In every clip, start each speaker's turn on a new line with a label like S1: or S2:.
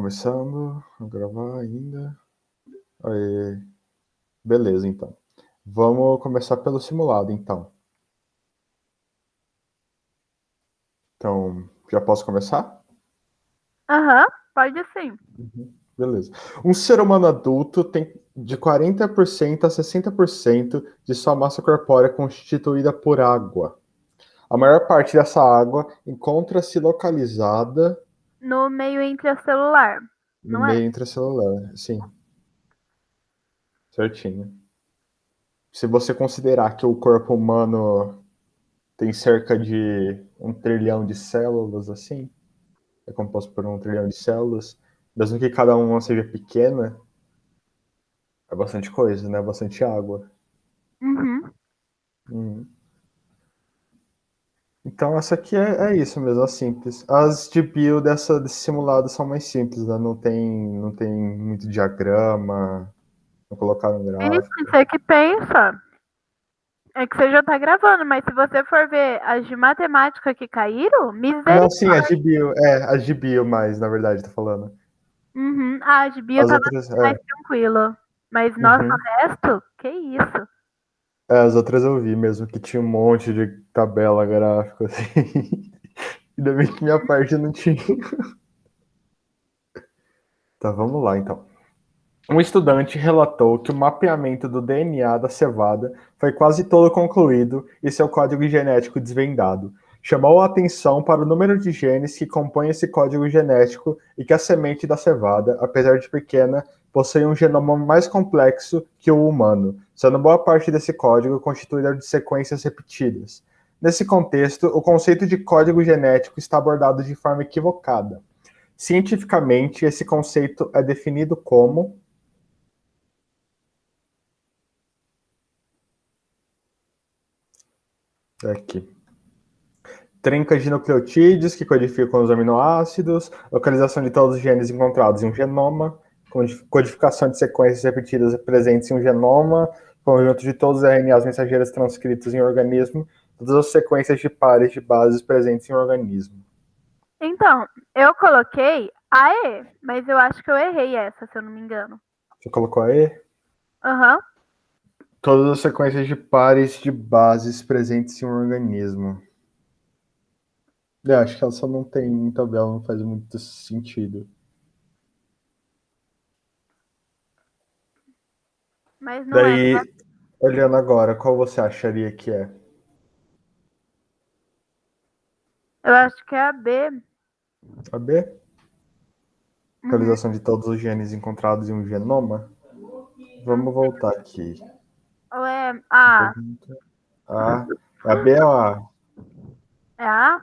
S1: Começando a gravar ainda. Aí, beleza, então. Vamos começar pelo simulado, então. Então, já posso começar?
S2: Aham, pode sim.
S1: Beleza. Um ser humano adulto tem de 40% a 60% de sua massa corpórea constituída por água. A maior parte dessa água encontra-se localizada
S2: No meio intracelular,
S1: no
S2: não é?
S1: meio intracelular. Sim, certinho. Se você considerar que o corpo humano tem cerca de 1 trilhão de células, assim, é composto por 1 trilhão de células, mesmo que cada uma seja pequena, é bastante coisa, né? Bastante água.
S2: Uhum.
S1: Hum. Então, essa aqui é isso mesmo, é simples. As de bio desse simulado são mais simples, né? Não tem muito diagrama, não colocaram
S2: Vixe,
S1: gráfico.
S2: você que pensa. É que você já tá gravando, mas se você for ver as de matemática que caíram,
S1: Não, sim,
S2: misericórdia.
S1: as de bio mais, na verdade, tô falando.
S2: Uhum. Ah, as de bio
S1: As
S2: tava
S1: outras,
S2: mais tranquilo. Mas, nossa,
S1: uhum.
S2: o resto? Que isso?
S1: As outras eu vi mesmo, que tinha um monte de tabela gráfica, assim. Ainda bem que minha parte não tinha. Tá, vamos lá então. Um estudante relatou que o mapeamento do DNA da cevada foi quase todo concluído e seu código genético desvendado. Chamou a atenção para o número de genes que compõem esse código genético e que a semente da cevada, apesar de pequena, possui um genoma mais complexo que o humano, sendo boa parte desse código constituída de sequências repetidas. Nesse contexto, o conceito de código genético está abordado de forma equivocada. Cientificamente, esse conceito é definido como. Aqui. Trincas de nucleotídeos que codificam os aminoácidos, localização de todos os genes encontrados em um genoma, codificação de sequências repetidas presentes em um genoma, conjunto de todos os RNAs mensageiros transcritos em um organismo, todas as sequências de pares de bases presentes em um organismo.
S2: Então, eu coloquei AE, mas eu acho que eu errei essa, se eu não me engano.
S1: Você colocou aí?
S2: Aham.
S1: Todas as sequências de pares de bases presentes em um organismo. Acho que ela só não tem tabela, não faz muito sentido.
S2: Mas não é.
S1: Daí, olhando agora, qual você acharia que é?
S2: Eu acho que é a B.
S1: A B?
S2: Uhum.
S1: Localização de todos os genes encontrados em um genoma?
S2: Não
S1: Vamos
S2: sei.
S1: voltar aqui.
S2: Ou é A?
S1: Pergunta A. É a B ou a A?
S2: É A?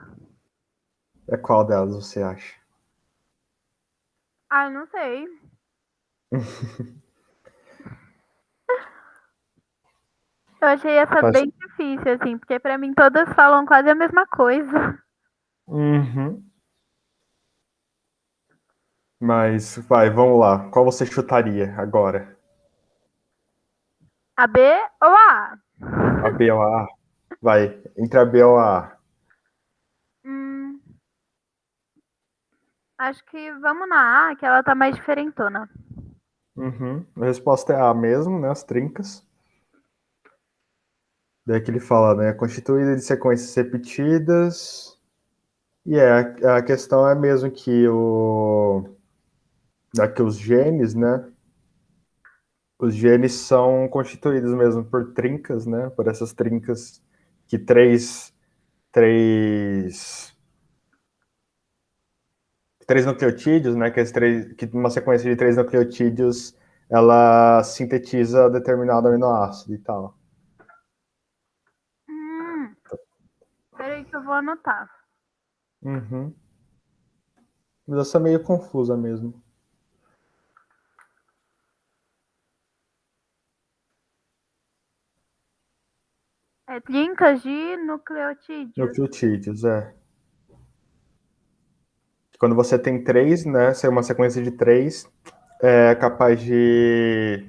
S1: É qual delas você acha?
S2: Ah, não sei. Eu achei essa
S1: Faz-
S2: bem difícil, assim, porque pra mim todas falam quase a mesma coisa.
S1: Uhum. Mas vai, vamos lá. Qual você chutaria agora?
S2: A B ou a A?
S1: A B ou a A? Vai, entre a B ou a A.
S2: Hum, acho que vamos na A, que ela tá mais diferentona.
S1: Uhum. A resposta é A mesmo, né? As trincas. Daí que ele fala, né? Constituída de sequências repetidas. E a questão é mesmo que que os genes, né? Os genes são constituídos mesmo por trincas, né? Por essas trincas que três nucleotídeos, né? Que uma sequência de 3 nucleotídeos ela sintetiza determinado aminoácido e tal.
S2: Hum, peraí que eu vou anotar.
S1: Uhum. Mas essa é meio confusa mesmo.
S2: É trincas de nucleotídeos.
S1: Nucleotídeos, é. Quando você tem três, né? Se é uma sequência de três, é capaz de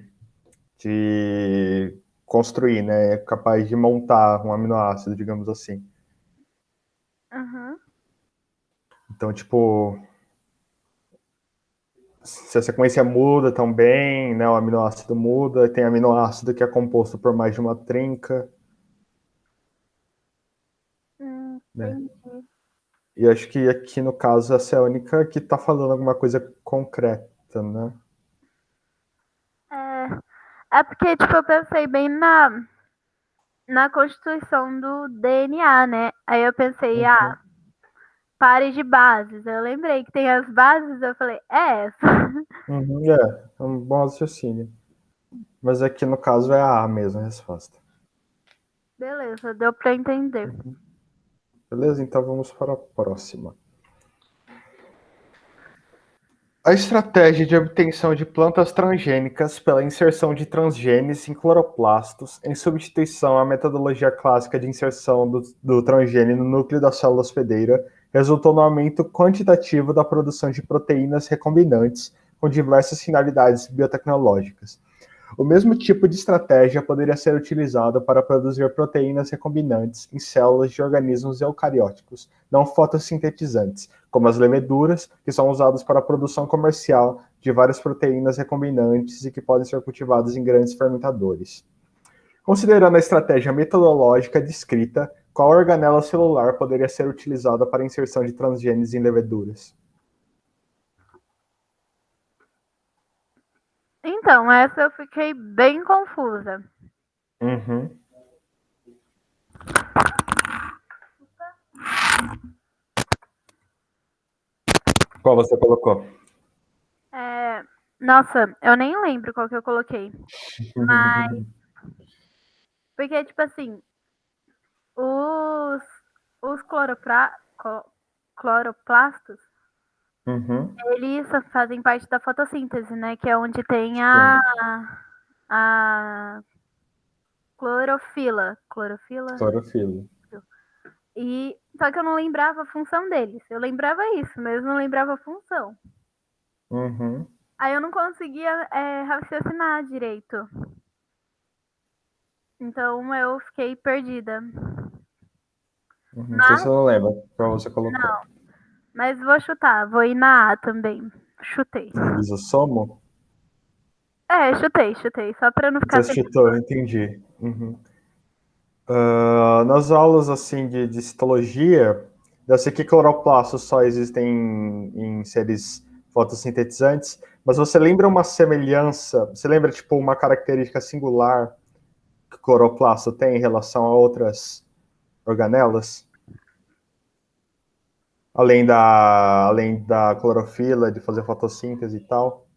S1: construir, né? É capaz de montar um aminoácido, digamos assim.
S2: Aham.
S1: Então, tipo, se a sequência muda também, né, o aminoácido muda, tem aminoácido que é composto por mais de uma trinca, né?
S2: Entendi.
S1: E acho que aqui no caso essa é a única que está falando alguma coisa concreta, né?
S2: É porque, tipo, eu pensei bem na constituição do DNA, né? Aí eu pensei,
S1: Uhum.
S2: pares de bases. Eu lembrei que tem as bases, eu falei, é essa.
S1: Uhum, é um bom raciocínio. Mas aqui no caso é a mesmo a resposta.
S2: Beleza, deu pra entender.
S1: Uhum. Beleza? Então vamos para a próxima. A estratégia de obtenção de plantas transgênicas pela inserção de transgenes em cloroplastos, em substituição à metodologia clássica de inserção do transgene no núcleo da célula hospedeira, resultou no aumento quantitativo da produção de proteínas recombinantes com diversas finalidades biotecnológicas. O mesmo tipo de estratégia poderia ser utilizado para produzir proteínas recombinantes em células de organismos eucarióticos, não fotossintetizantes, como as leveduras, que são usadas para a produção comercial de várias proteínas recombinantes e que podem ser cultivadas em grandes fermentadores. Considerando a estratégia metodológica descrita, qual organela celular poderia ser utilizada para a inserção de transgenes em leveduras?
S2: Então, essa eu fiquei bem confusa.
S1: Uhum. Qual você colocou?
S2: Nossa, eu nem lembro qual que eu coloquei. Porque, tipo assim, os, os cloroplastos,
S1: Uhum.
S2: eles fazem parte da fotossíntese, né? Que é onde tem
S1: Sim.
S2: a clorofila. Clorofila?
S1: Clorofila.
S2: E só que eu não lembrava a função deles. Eu lembrava isso, mas eu não lembrava a função.
S1: Uhum.
S2: Aí eu não conseguia raciocinar direito. Então eu fiquei perdida.
S1: Uhum. Então você
S2: Mas,
S1: não lembra qual você colocou.
S2: não. Mas vou chutar. Vou ir na A também. Chutei.
S1: Lisossomo?
S2: Chutei. Só pra não ficar
S1: Você
S2: sem.
S1: chutou, entendi. Uhum. Nas aulas assim de citologia, eu sei que cloroplastos só existem em seres fotossintetizantes, mas você lembra uma semelhança? Você lembra tipo uma característica singular que o cloroplasto tem em relação a outras organelas? Além da clorofila, de fazer fotossíntese e tal?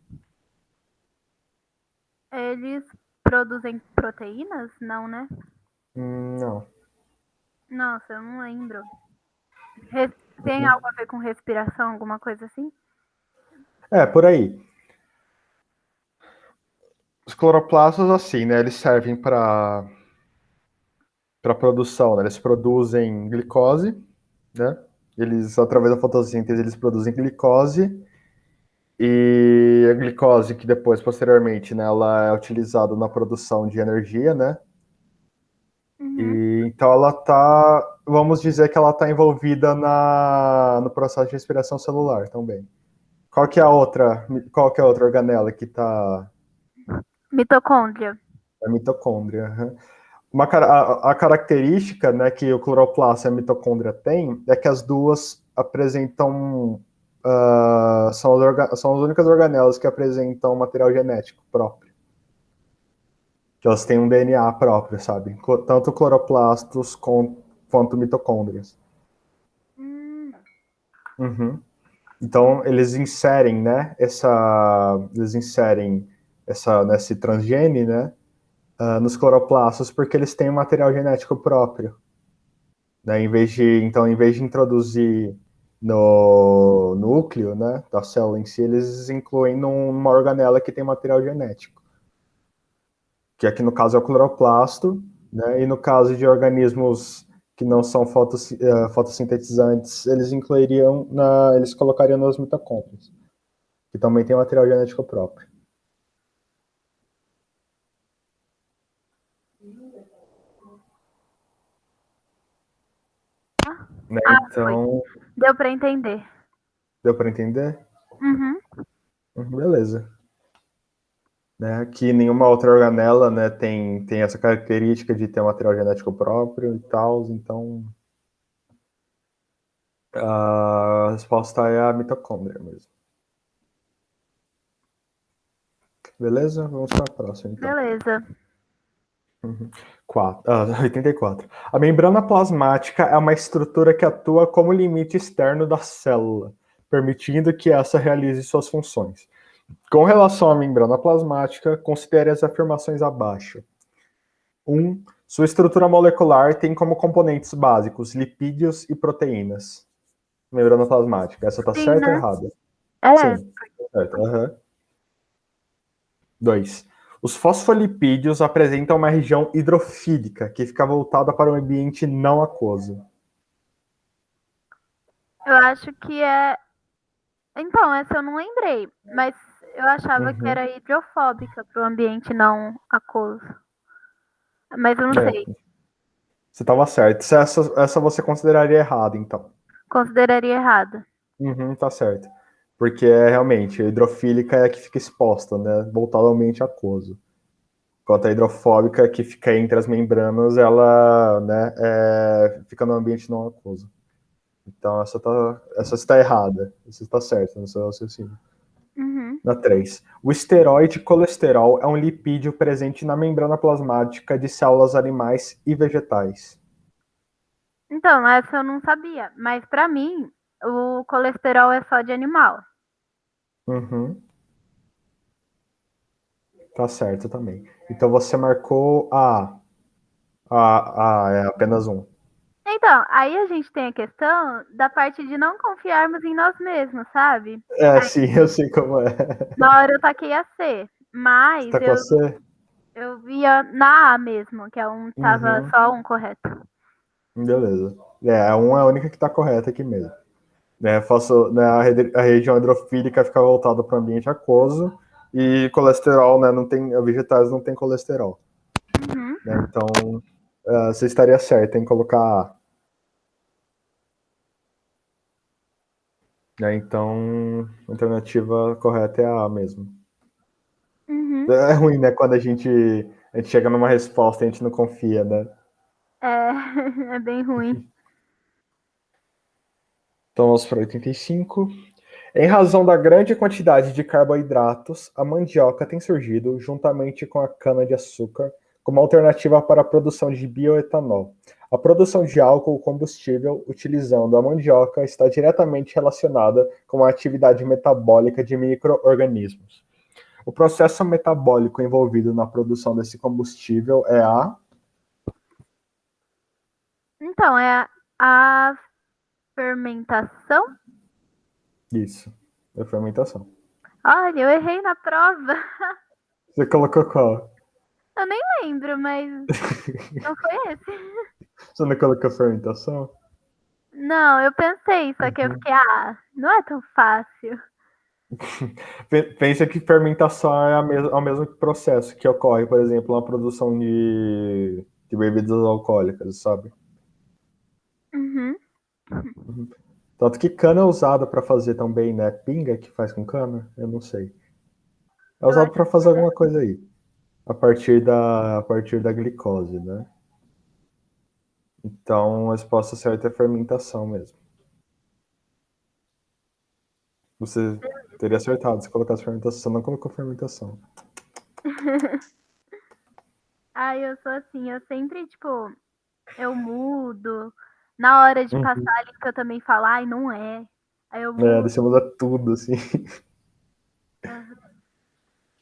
S2: Eles produzem proteínas? Não, né?
S1: Não.
S2: Nossa, eu não lembro. Tem
S1: Uhum.
S2: algo a ver com respiração, alguma coisa assim?
S1: É, por aí. Os cloroplastos, assim, né? Eles servem para produção, né? Eles produzem glicose, né? Eles, através da fotossíntese, eles produzem glicose e a glicose que depois, posteriormente, né, ela é utilizada na produção de energia, né?
S2: Uhum.
S1: E então ela tá, vamos dizer que ela está envolvida no processo de respiração celular também. Qual que é a outra organela que está
S2: Mitocôndria.
S1: a mitocôndria? Uhum. A característica, né, que o cloroplasto e a mitocôndria têm é que as duas apresentam são as únicas organelas que apresentam material genético próprio. Que elas têm um DNA próprio, sabe? Tanto cloroplastos quanto mitocôndrias.
S2: Hum,
S1: Uhum. Então eles inserem, né? Eles inserem nesse transgene, né? Nos cloroplastos porque eles têm um material genético próprio. Né? Em vez de introduzir no núcleo, né, da célula em si, eles incluem numa organela que tem material genético, que aqui no caso é o cloroplasto, né, e no caso de organismos que não são fotossintetizantes, eles colocariam nas mitocôndrias, que também tem material genético próprio. Né?
S2: foi.
S1: Então,
S2: Deu pra entender.
S1: deu para entender?
S2: Uhum.
S1: Beleza. Né, que nenhuma outra organela, né, tem essa característica de ter um material genético próprio e tal, então a resposta é a mitocôndria mesmo. Beleza? Vamos para a próxima, então.
S2: Beleza.
S1: 84. A membrana plasmática é uma estrutura que atua como limite externo da célula, permitindo que essa realize suas funções. Com relação à membrana plasmática, considere as afirmações abaixo. 1. Sua estrutura molecular tem como componentes básicos lipídios e proteínas. Membrana plasmática. Essa está
S2: Sim,
S1: certa
S2: né?
S1: ou errada?
S2: É.
S1: Sim, certo. Uhum. 2. Os fosfolipídios apresentam uma região hidrofílica que fica voltada para o ambiente não aquoso.
S2: Eu acho que é. Então, essa eu não lembrei, mas eu achava que era hidrofóbica para o ambiente não aquoso. Mas eu não sei.
S1: Você estava certo. Essa você consideraria errada, então.
S2: Consideraria errado.
S1: Tá certo. Porque realmente, a hidrofílica é a que fica exposta, né? Voltada ao ambiente aquoso. Enquanto a hidrofóbica, que fica entre as membranas, ela, né, fica no ambiente não aquoso. Então, essa está errada. Essa está certa no seu raciocínio. Na 3. O esteroide colesterol é um lipídio presente na membrana plasmática de células animais e vegetais.
S2: Então, essa eu não sabia. Mas para mim, o colesterol é só de animal.
S1: Tá certo também. Então você marcou A. A é apenas um.
S2: Então, aí a gente tem a questão da parte de não confiarmos em nós mesmos, sabe?
S1: Sim, eu sei como é.
S2: Na hora eu taquei a C,
S1: Você
S2: mas
S1: tá com a C?
S2: eu via na A mesmo, que é tava só um correto.
S1: Beleza. A 1 é a única que tá correta aqui mesmo. Né, né, a região hidrofílica fica voltada para o ambiente aquoso e colesterol, né, não tem, vegetais não tem colesterol. Né, então, você estaria certo em colocar A. Né, então, a alternativa correta é a A mesmo. É ruim, né, quando a gente chega numa resposta e a gente não confia, né?
S2: É bem ruim.
S1: Então, vamos para 85. Em razão da grande quantidade de carboidratos, a mandioca tem surgido, juntamente com a cana-de-açúcar, como alternativa para a produção de bioetanol. A produção de álcool combustível utilizando a mandioca está diretamente relacionada com a atividade metabólica de micro-organismos. O processo metabólico envolvido na produção desse combustível é a...
S2: Então, é a fermentação?
S1: Isso, é fermentação.
S2: Olha, eu errei na prova.
S1: Você colocou qual?
S2: Eu nem lembro, mas não foi esse.
S1: Você não colocou fermentação?
S2: Não, eu pensei, só que eu fiquei, não é tão fácil.
S1: Pensa que fermentação é o mesmo processo que ocorre, por exemplo, na produção de bebidas alcoólicas, sabe? Tanto que cana é usada para fazer também, né? Pinga que faz com cana? Eu não sei. É
S2: Eu
S1: usado
S2: acho
S1: para fazer alguma coisa aí, a partir da glicose, né? Então, a resposta certa é fermentação mesmo. Você teria acertado se colocasse fermentação, não colocou fermentação.
S2: eu sou assim, eu sempre, tipo, eu mudo. Na hora de passar ali que eu também falo, não é. Aí eu mudo.
S1: Deixa eu mudar tudo, assim.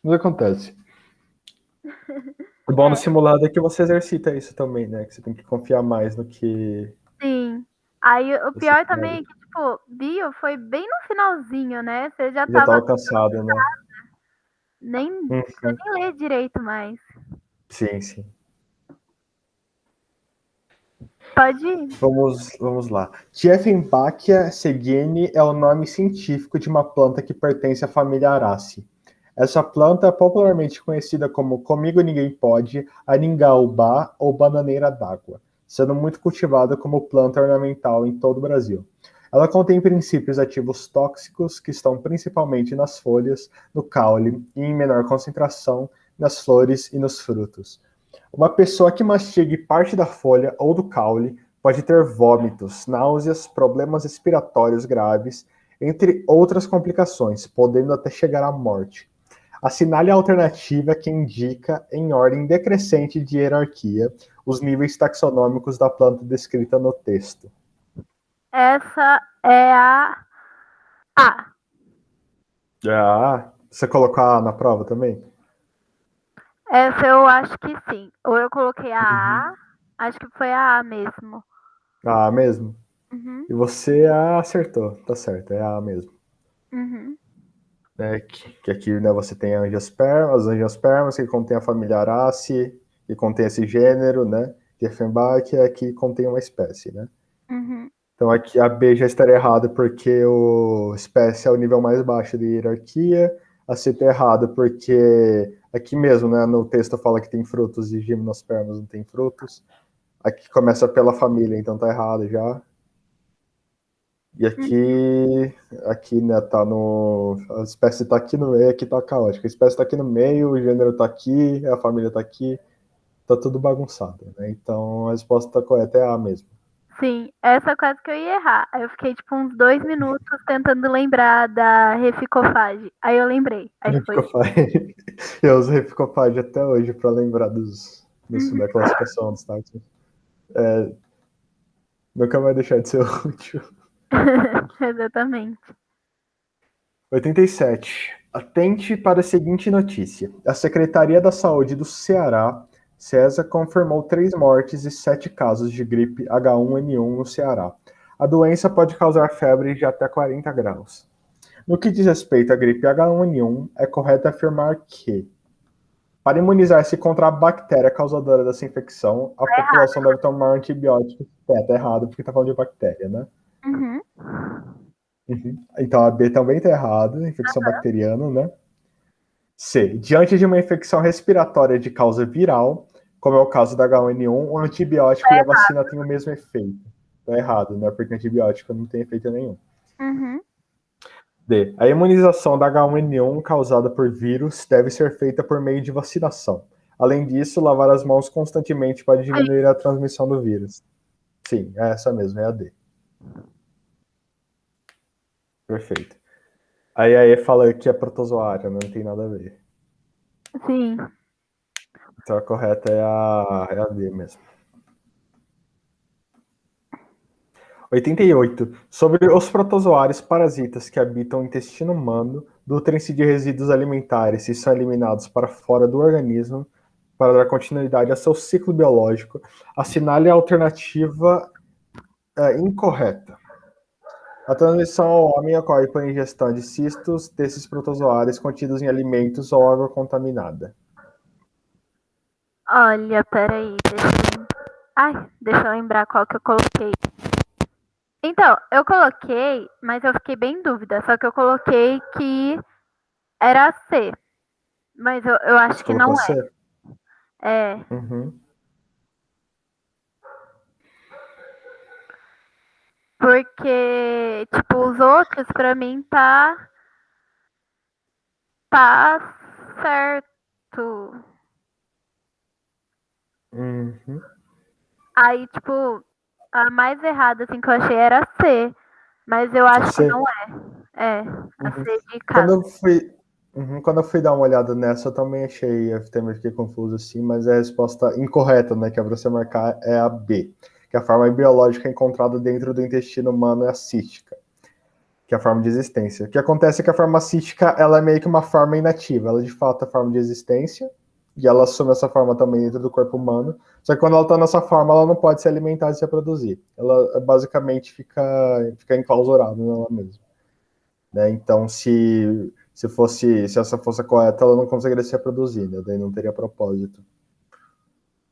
S1: Mas acontece. O bom no simulado é que você exercita isso também, né? Que você tem que confiar mais no que
S2: Sim. Aí o
S1: você
S2: pior também
S1: sabe.
S2: é que, tipo, bio foi bem no finalzinho, né? Você já
S1: Já
S2: tava
S1: estava cansado, né?
S2: você nem lê direito mais.
S1: Sim, sim.
S2: Pode ir.
S1: Vamos lá. Dieffenbachia seguiene é o nome científico de uma planta que pertence à família Araceae. Essa planta é popularmente conhecida como comigo ninguém pode, aningaubá ou bananeira d'água, sendo muito cultivada como planta ornamental em todo o Brasil. Ela contém princípios ativos tóxicos que estão principalmente nas folhas, no caule e em menor concentração nas flores e nos frutos. Uma pessoa que mastigue parte da folha ou do caule pode ter vômitos, náuseas, problemas respiratórios graves, entre outras complicações, podendo até chegar à morte. Assinale a alternativa que indica, em ordem decrescente de hierarquia, os níveis taxonômicos da planta descrita no texto.
S2: Essa é a A.
S1: Ah, você colocou a na prova também?
S2: Essa eu acho que sim. Ou eu coloquei a A, acho que foi a A mesmo.
S1: Ah, mesmo?
S2: Uhum,
S1: E você acertou, tá certo, é a mesmo.
S2: uhum.
S1: Né, que aqui, né, você tem as angiospermas, que contém a família Araceae, que contém esse gênero, né? Dieffenbach, aqui contém uma espécie, né?
S2: Uhum.
S1: Então aqui a B já estaria errada porque o espécie é o nível mais baixo de hierarquia. A C está errada porque aqui mesmo, né, no texto fala que tem frutos e gimnospermas não tem frutos. Aqui começa pela família, então tá errado já. E aqui, né, tá no. A espécie tá aqui no meio, aqui tá caótica. A espécie tá aqui no meio, o gênero tá aqui, a família tá aqui, tá tudo bagunçado, né? Então a resposta correta é A mesmo.
S2: Sim, essa quase que eu ia errar. Aí eu fiquei tipo uns 2 minutos tentando lembrar da reficofage. Aí eu lembrei. Aí foi.
S1: Repicofage. Eu uso Repicofage até hoje para lembrar
S2: Uhum.
S1: da classificação dos táxons. Nunca vai deixar de ser útil.
S2: Exatamente.
S1: 87. Atente para a seguinte notícia. A Secretaria da Saúde do Ceará, CESA, confirmou 3 mortes e 7 casos de gripe H1N1 no Ceará. A doença pode causar febre de até 40 graus. No que diz respeito à gripe H1N1, é correto afirmar que, para imunizar-se contra a bactéria causadora dessa infecção, a população deve tomar antibióticos. Tá errado, porque tá falando de bactéria, né?
S2: Uhum.
S1: Uhum. Então a B também tá errada, infecção bacteriana, né? C. Diante de uma infecção respiratória de causa viral, como é o caso da H1N1, o antibiótico e a vacina têm o mesmo efeito. Tá errado, né? Porque antibiótico não tem efeito nenhum.
S2: Uhum.
S1: D. A imunização da H1N1 causada por vírus deve ser feita por meio de vacinação. Além disso, lavar as mãos constantemente pode
S2: Sim.
S1: diminuir a transmissão do vírus. Sim, é essa mesmo, é a D. Perfeito. Aí a E fala que é protozoária, não tem nada a ver.
S2: Sim.
S1: Então a correta é a D mesmo. 88. Sobre os protozoários parasitas que habitam o intestino humano, nutrem-se de resíduos alimentares e são eliminados para fora do organismo para dar continuidade a seu ciclo biológico. Assinale a alternativa incorreta. A transmissão ao homem ocorre por ingestão de cistos desses protozoários contidos em alimentos ou água contaminada.
S2: Olha, peraí, deixa eu lembrar qual que eu coloquei. Então, eu coloquei, mas eu fiquei bem em dúvida. Só que eu coloquei que era C. Mas eu acho
S1: Você
S2: que
S1: colocou
S2: não
S1: C?
S2: é. É.
S1: Uhum.
S2: Porque, tipo, os outros, pra mim, tá certo.
S1: Uhum.
S2: Aí, tipo, a mais errada, assim, que eu achei era C. Mas eu acho que
S1: C?
S2: não é. É, a
S1: Uhum.
S2: C de
S1: Quando
S2: casa.
S1: eu fui, quando eu fui dar uma olhada nessa, eu também achei, eu também fiquei confuso assim, mas a resposta incorreta, né, que é para você marcar, é a B, que a forma biológica encontrada dentro do intestino humano é a cística, que é a forma de existência. O que acontece é que a forma cística, ela é meio que uma forma inativa, ela de fato é a forma de existência, e ela assume essa forma também dentro do corpo humano, só que quando ela está nessa forma, ela não pode se alimentar e se reproduzir. Ela basicamente fica enclausurada nela mesma. Né? Então, se essa fosse a correta, ela não conseguiria se reproduzir, né? Daí não teria propósito.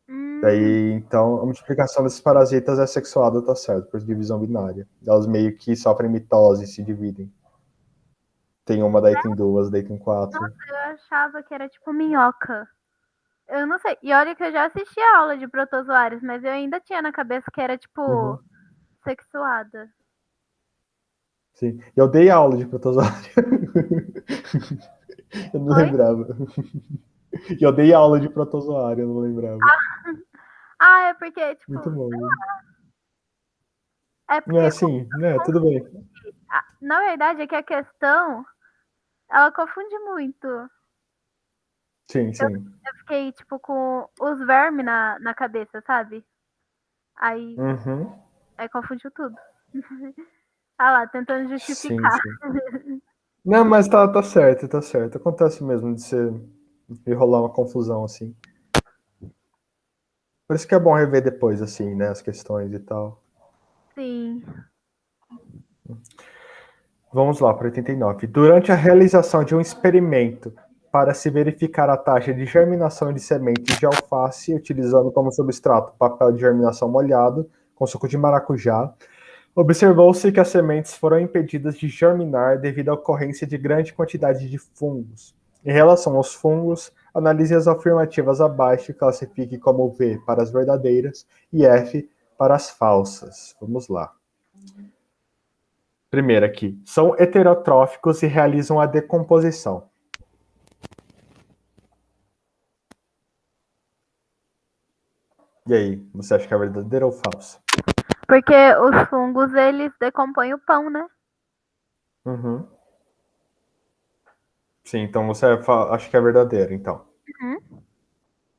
S2: Hum,
S1: Daí, então, a multiplicação desses parasitas é sexuada, tá certo, por divisão binária. Elas meio que sofrem mitose, se dividem. Tem uma, daí tem duas, daí tem quatro.
S2: eu achava que era tipo minhoca. Eu não sei. E olha que eu já assisti a aula de protozoários, mas eu ainda tinha na cabeça que era tipo
S1: Uhum.
S2: sexuada.
S1: Sim. Eu dei aula de protozoário. Eu não
S2: Oi?
S1: lembrava. Eu dei aula de protozoário, eu não lembrava.
S2: Ah, é porque, tipo,
S1: Muito bom.
S2: é
S1: É
S2: porque,
S1: assim, né? Tudo bem.
S2: na verdade, é que a questão, ela confunde muito.
S1: Sim,
S2: Eu,
S1: sim.
S2: eu fiquei, tipo, com os vermes na cabeça, sabe? Aí,
S1: Uhum.
S2: aí confundiu tudo. Ah lá, tentando
S1: Sim,
S2: justificar.
S1: sim. Não, mas tá certo, tá certo. Acontece mesmo de rolar uma confusão assim. Por isso que é bom rever depois, assim, né? As questões e tal.
S2: Sim.
S1: Vamos lá, para 89. Durante a realização de um experimento para se verificar a taxa de germinação de sementes de alface, utilizando como substrato papel de germinação molhado com suco de maracujá, observou-se que as sementes foram impedidas de germinar devido à ocorrência de grande quantidade de fungos. Em relação aos fungos, analise as afirmativas abaixo e classifique como V para as verdadeiras e F para as falsas. Vamos lá. Primeiro aqui. São heterotróficos e realizam a decomposição. E aí, você acha que é verdadeira ou falsa?
S2: Porque os fungos, eles decompõem o pão, né?
S1: Uhum. Sim, então você acha que é verdadeira, então.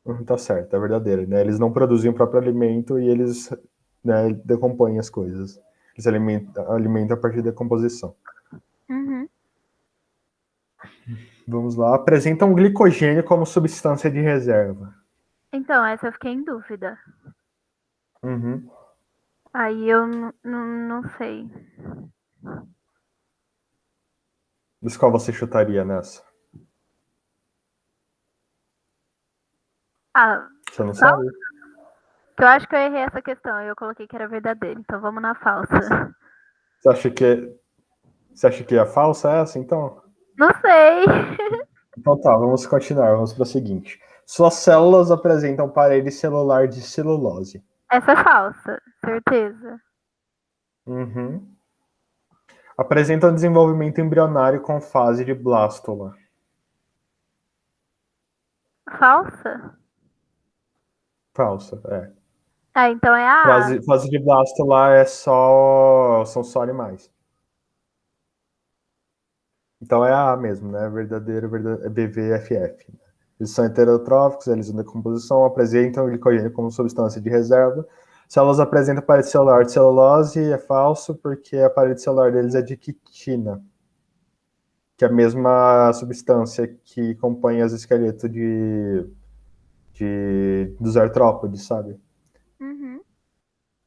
S2: Uhum.
S1: Tá certo, é verdadeira, né? Eles não produzem o próprio alimento e eles, né, decompõem as coisas. Eles alimentam a partir da decomposição.
S2: Uhum.
S1: Vamos lá. Apresentam glicogênio como substância de reserva.
S2: Então, essa eu fiquei em dúvida.
S1: Uhum.
S2: Aí eu não sei.
S1: Mas qual você chutaria nessa?
S2: Ah,
S1: Você não
S2: falsa?
S1: sabe?
S2: Que eu acho que eu errei essa questão. Eu coloquei que era verdadeiro. Então vamos na falsa.
S1: Você acha que, você acha que é falsa essa, então?
S2: Não sei.
S1: Então tá, vamos continuar, vamos para o seguinte. Suas células apresentam parede celular de celulose.
S2: Essa é falsa. Certeza.
S1: Uhum. Apresentam desenvolvimento embrionário com fase de blástula.
S2: Falsa?
S1: Falsa, é.
S2: Ah, então é a A.
S1: Fase de blástula são só animais. Então é a mesmo, né? É BVFF. Eles são heterotróficos, eles em decomposição, apresentam glicogênio como substância de reserva. Se elas apresentam parede celular de celulose, é falso, porque a parede celular deles é de quitina, que é a mesma substância que compõe os esqueletos dos artrópodes, sabe?
S2: Uhum.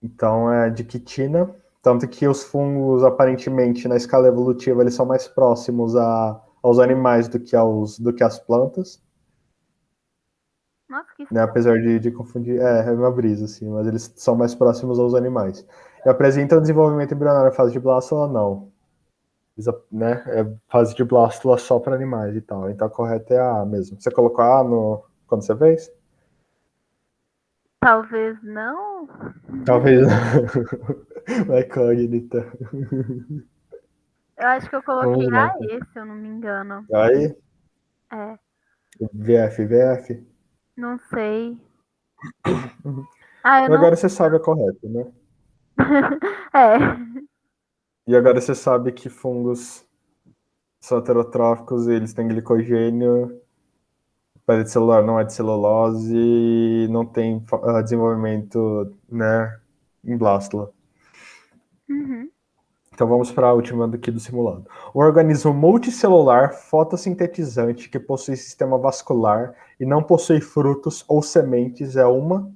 S1: Então é de quitina, tanto que os fungos, aparentemente, na escala evolutiva, eles são mais próximos aos animais do que às plantas,
S2: Nossa, que
S1: né?
S2: estranho.
S1: Apesar de confundir, é uma brisa, assim, mas eles são mais próximos aos animais. E apresentam desenvolvimento embrionário na fase de blástula, não. Né? É fase de blástula só para animais e tal. Então a correta é a A mesmo. Você colocou a A no, quando você fez?
S2: Talvez não.
S1: Talvez. Vai, incógnita.
S2: Eu acho que eu coloquei
S1: Vamos lá.
S2: a E, se eu não me engano.
S1: Aí,
S2: É,
S1: VF.
S2: não sei.
S1: Uhum.
S2: Ah, eu
S1: E
S2: não.
S1: agora você sabe a correta, né?
S2: É.
S1: E agora você sabe que fungos são heterotróficos, eles têm glicogênio, parede celular não é de celulose e não tem desenvolvimento, né, em blástula.
S2: Uhum.
S1: Então vamos para a última daqui do simulado. Um organismo multicelular fotossintetizante que possui sistema vascular e não possui frutos ou sementes é uma.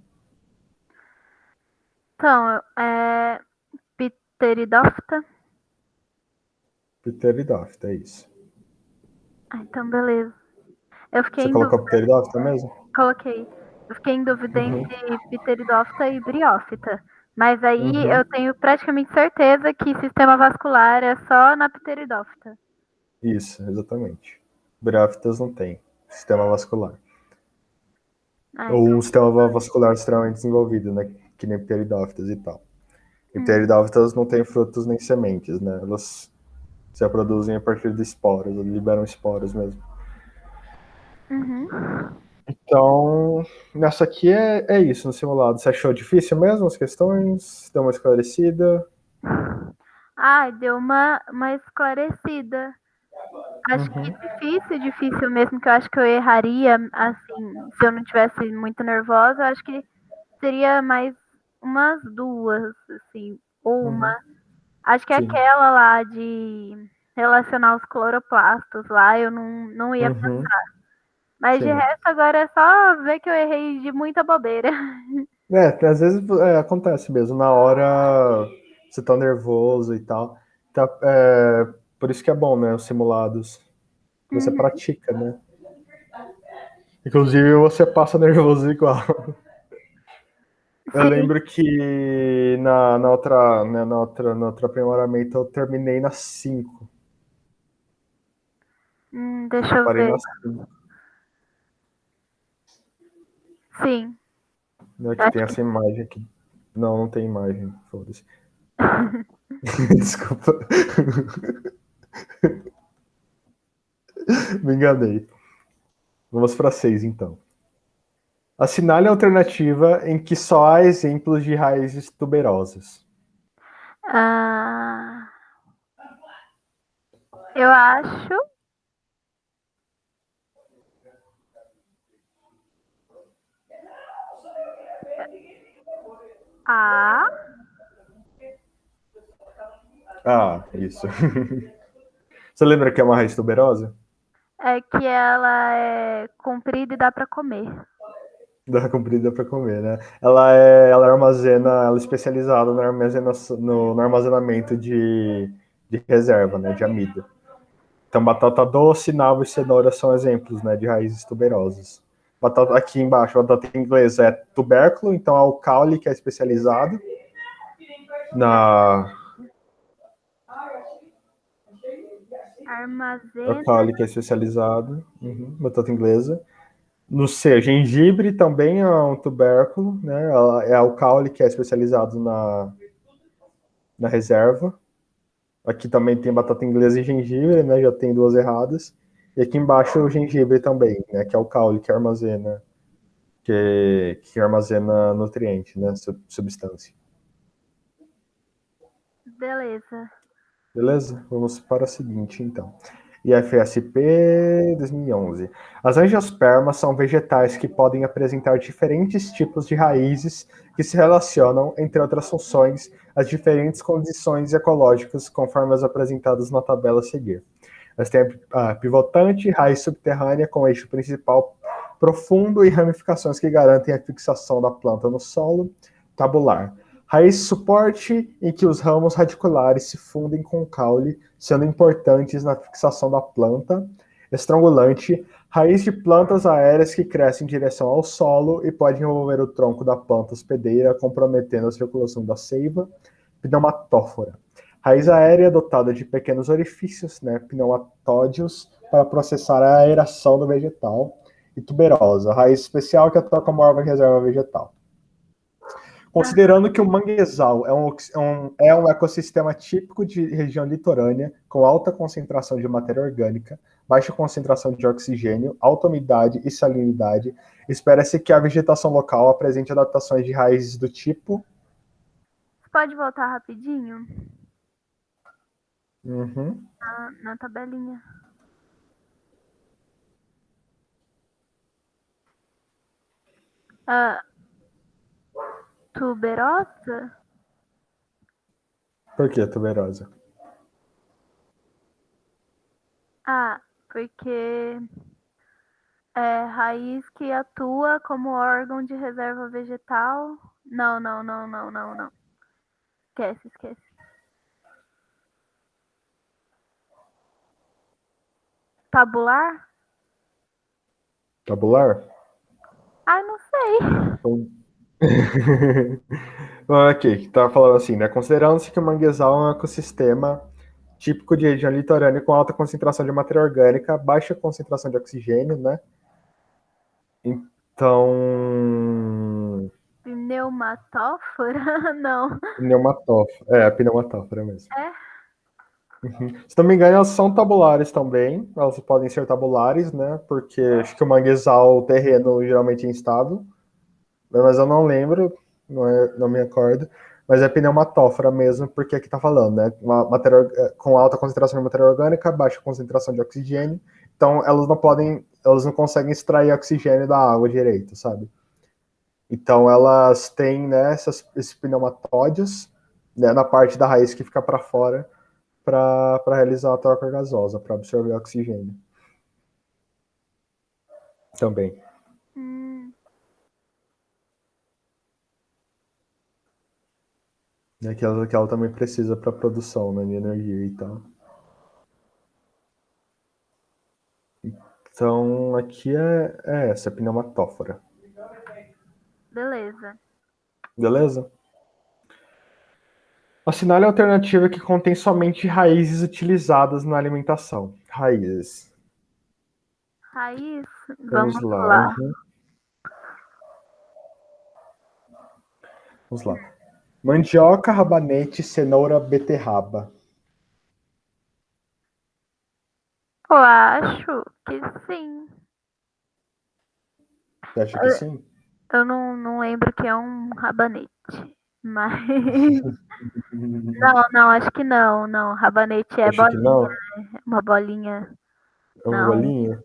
S2: Então, é Pteridófita.
S1: Pteridófita, é isso.
S2: Ah, então beleza. Eu fiquei
S1: Você
S2: em
S1: colocou
S2: dúvida.
S1: pteridófita mesmo?
S2: Coloquei. Eu fiquei em dúvida
S1: Uhum.
S2: entre Pteridófita e Briófita. Mas aí eu
S1: Uhum.
S2: tenho praticamente certeza que sistema vascular é só na Pteridófita.
S1: Isso, exatamente. Bráfitas não tem sistema vascular.
S2: Ah,
S1: Ou
S2: então.
S1: um sistema vascular extremamente desenvolvido, né? Que nem pteridófitas e tal. E
S2: Uhum.
S1: pteridófitas não têm frutos nem sementes, né? Elas Se reproduzem a partir de esporos, liberam esporos mesmo.
S2: Uhum.
S1: Então, nessa aqui é isso no simulado. Você achou difícil mesmo as questões? Deu uma esclarecida?
S2: Ai, deu uma esclarecida. Acho que difícil mesmo, que eu acho que eu erraria, assim, se eu não tivesse muito nervosa, eu acho que seria mais umas duas, assim, ou uma. Acho que
S1: Sim.
S2: aquela lá de relacionar os cloroplastos lá, eu não ia passar. Mas de
S1: Sim.
S2: resto, agora é só ver que eu errei de muita bobeira.
S1: Às vezes acontece mesmo. Na hora você tá nervoso e tal. Tá, por isso que é bom, né? Os simulados. Você
S2: Uhum.
S1: pratica, né? Inclusive você passa nervoso igual. Eu
S2: Sim.
S1: lembro que na outra, né, no outro aprimoramento eu terminei na 5.
S2: Deixa
S1: Eu
S2: eu
S1: parei
S2: ver.
S1: na 5.
S2: Sim.
S1: Né, que tem
S2: Acho que
S1: essa imagem aqui. Não, não tem imagem. Foda-se. Desculpa. Me enganei. Vamos para 6, então. Assinale a alternativa em que só há exemplos de raízes tuberosas.
S2: Ah, eu acho. A
S1: Ah, isso. Você lembra que é uma raiz tuberosa?
S2: é que ela é comprida e dá pra comer.
S1: Dá comprida para comer, né? Ela armazena, ela é especializada no armazenamento de reserva, né? De amido. Então, batata doce, nabo e cenoura são exemplos, né? De raízes tuberosas. Batata, aqui embaixo, batata inglesa é tubérculo, então é o caule que é especializado na. É o
S2: Armazena.
S1: caule que é especializado, batata inglesa. No C, gengibre também é um tubérculo, né? É o caule que é especializado na reserva. Aqui também tem batata inglesa e gengibre, né? Já tem duas erradas. E aqui embaixo o gengibre também, né? Que é o caule que armazena nutriente, né? Substância.
S2: Beleza.
S1: Beleza? Vamos para a seguinte, então. IFSP 2011. As angiospermas são vegetais que podem apresentar diferentes tipos de raízes que se relacionam, entre outras funções, às diferentes condições ecológicas, conforme as apresentadas na tabela a seguir. Elas têm a pivotante, raiz subterrânea com eixo principal profundo e ramificações que garantem a fixação da planta no solo, tabular. Raiz suporte, em que os ramos radiculares se fundem com o caule, sendo importantes na fixação da planta. Estrangulante, raiz de plantas aéreas que crescem em direção ao solo e podem envolver o tronco da planta hospedeira, comprometendo a circulação da seiva. Pneumatófora, raiz aérea dotada de pequenos orifícios, né, pneumatódios, para processar a aeração do vegetal. E tuberosa, raiz especial que atua como órgão de reserva vegetal. Considerando que o manguezal é um ecossistema típico de região litorânea, com alta concentração de matéria orgânica, baixa concentração de oxigênio, alta umidade e salinidade, espera-se que a vegetação local apresente adaptações de raízes do tipo.
S2: Você pode voltar rapidinho
S1: Uhum.
S2: na tabelinha? Ah, tuberosa?
S1: Por que tuberosa?
S2: Ah, porque é raiz que atua como órgão de reserva vegetal. Não. Esquece. Tabular?
S1: Tabular?
S2: Ai, não sei.
S1: Ok, tá falando assim, né? Considerando-se que o manguezal é um ecossistema típico de região litorânea com alta concentração de matéria orgânica, baixa concentração de oxigênio, né? Então.
S2: Pneumatófora? Não.
S1: Pneumatófora. É, a pneumatófora mesmo.
S2: É?
S1: Se não me engano, elas são tabulares também. Elas podem ser tabulares, né? Porque acho que o manguezal, o terreno geralmente é instável. Mas eu não lembro, não me recordo. Mas é pneumatófora mesmo, porque aqui tá falando, né? Uma matéria com alta concentração de matéria orgânica, baixa concentração de oxigênio. Então elas não conseguem extrair oxigênio da água direito, sabe? Então elas têm, né, esses pneumatódios, né, na parte da raiz que fica para fora para realizar a troca gasosa, para absorver oxigênio. Também.
S2: Hum,
S1: Né, que ela também precisa para produção, né, de energia e tal. Então, aqui é essa, pneumatófora.
S2: beleza.
S1: Beleza? Assinale a alternativa que contém somente raízes utilizadas na alimentação. Raízes.
S2: Raiz,
S1: Vamos
S2: vamos
S1: lá.
S2: lá.
S1: Vamos lá. Mandioca, rabanete, cenoura, beterraba.
S2: Eu acho que sim.
S1: Você acha que sim?
S2: Eu não lembro que é um rabanete. Mas. Não, não, acho que não, não. Rabanete é
S1: Acha que
S2: bolinha,
S1: não?
S2: uma bolinha.
S1: É um
S2: Não,
S1: bolinho?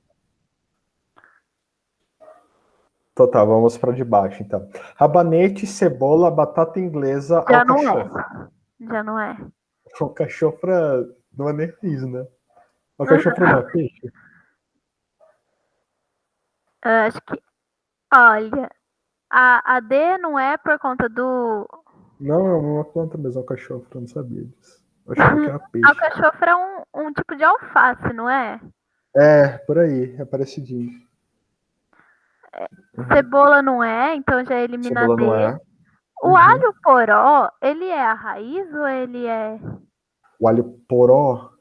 S1: Então tá, vamos para de baixo então. Rabanete, cebola, batata inglesa,
S2: já não é.
S1: alcachofra.
S2: Já não é.
S1: Alcachofra não é nem raiz, né? Alcachofra não é peixe?
S2: Eu acho que. Olha, a D não é por conta do.
S1: Não, é uma planta mesmo, alcachofra, eu não sabia disso. Eu achava que era peixe.
S2: Alcachofra é um tipo de alface, não é?
S1: É, por aí, é parecidinho. Uhum.
S2: Cebola não é, então já elimina a
S1: Cebola não
S2: D.
S1: é.
S2: O
S1: Uhum.
S2: alho poró, ele é a raiz ou ele é.
S1: O alho poró,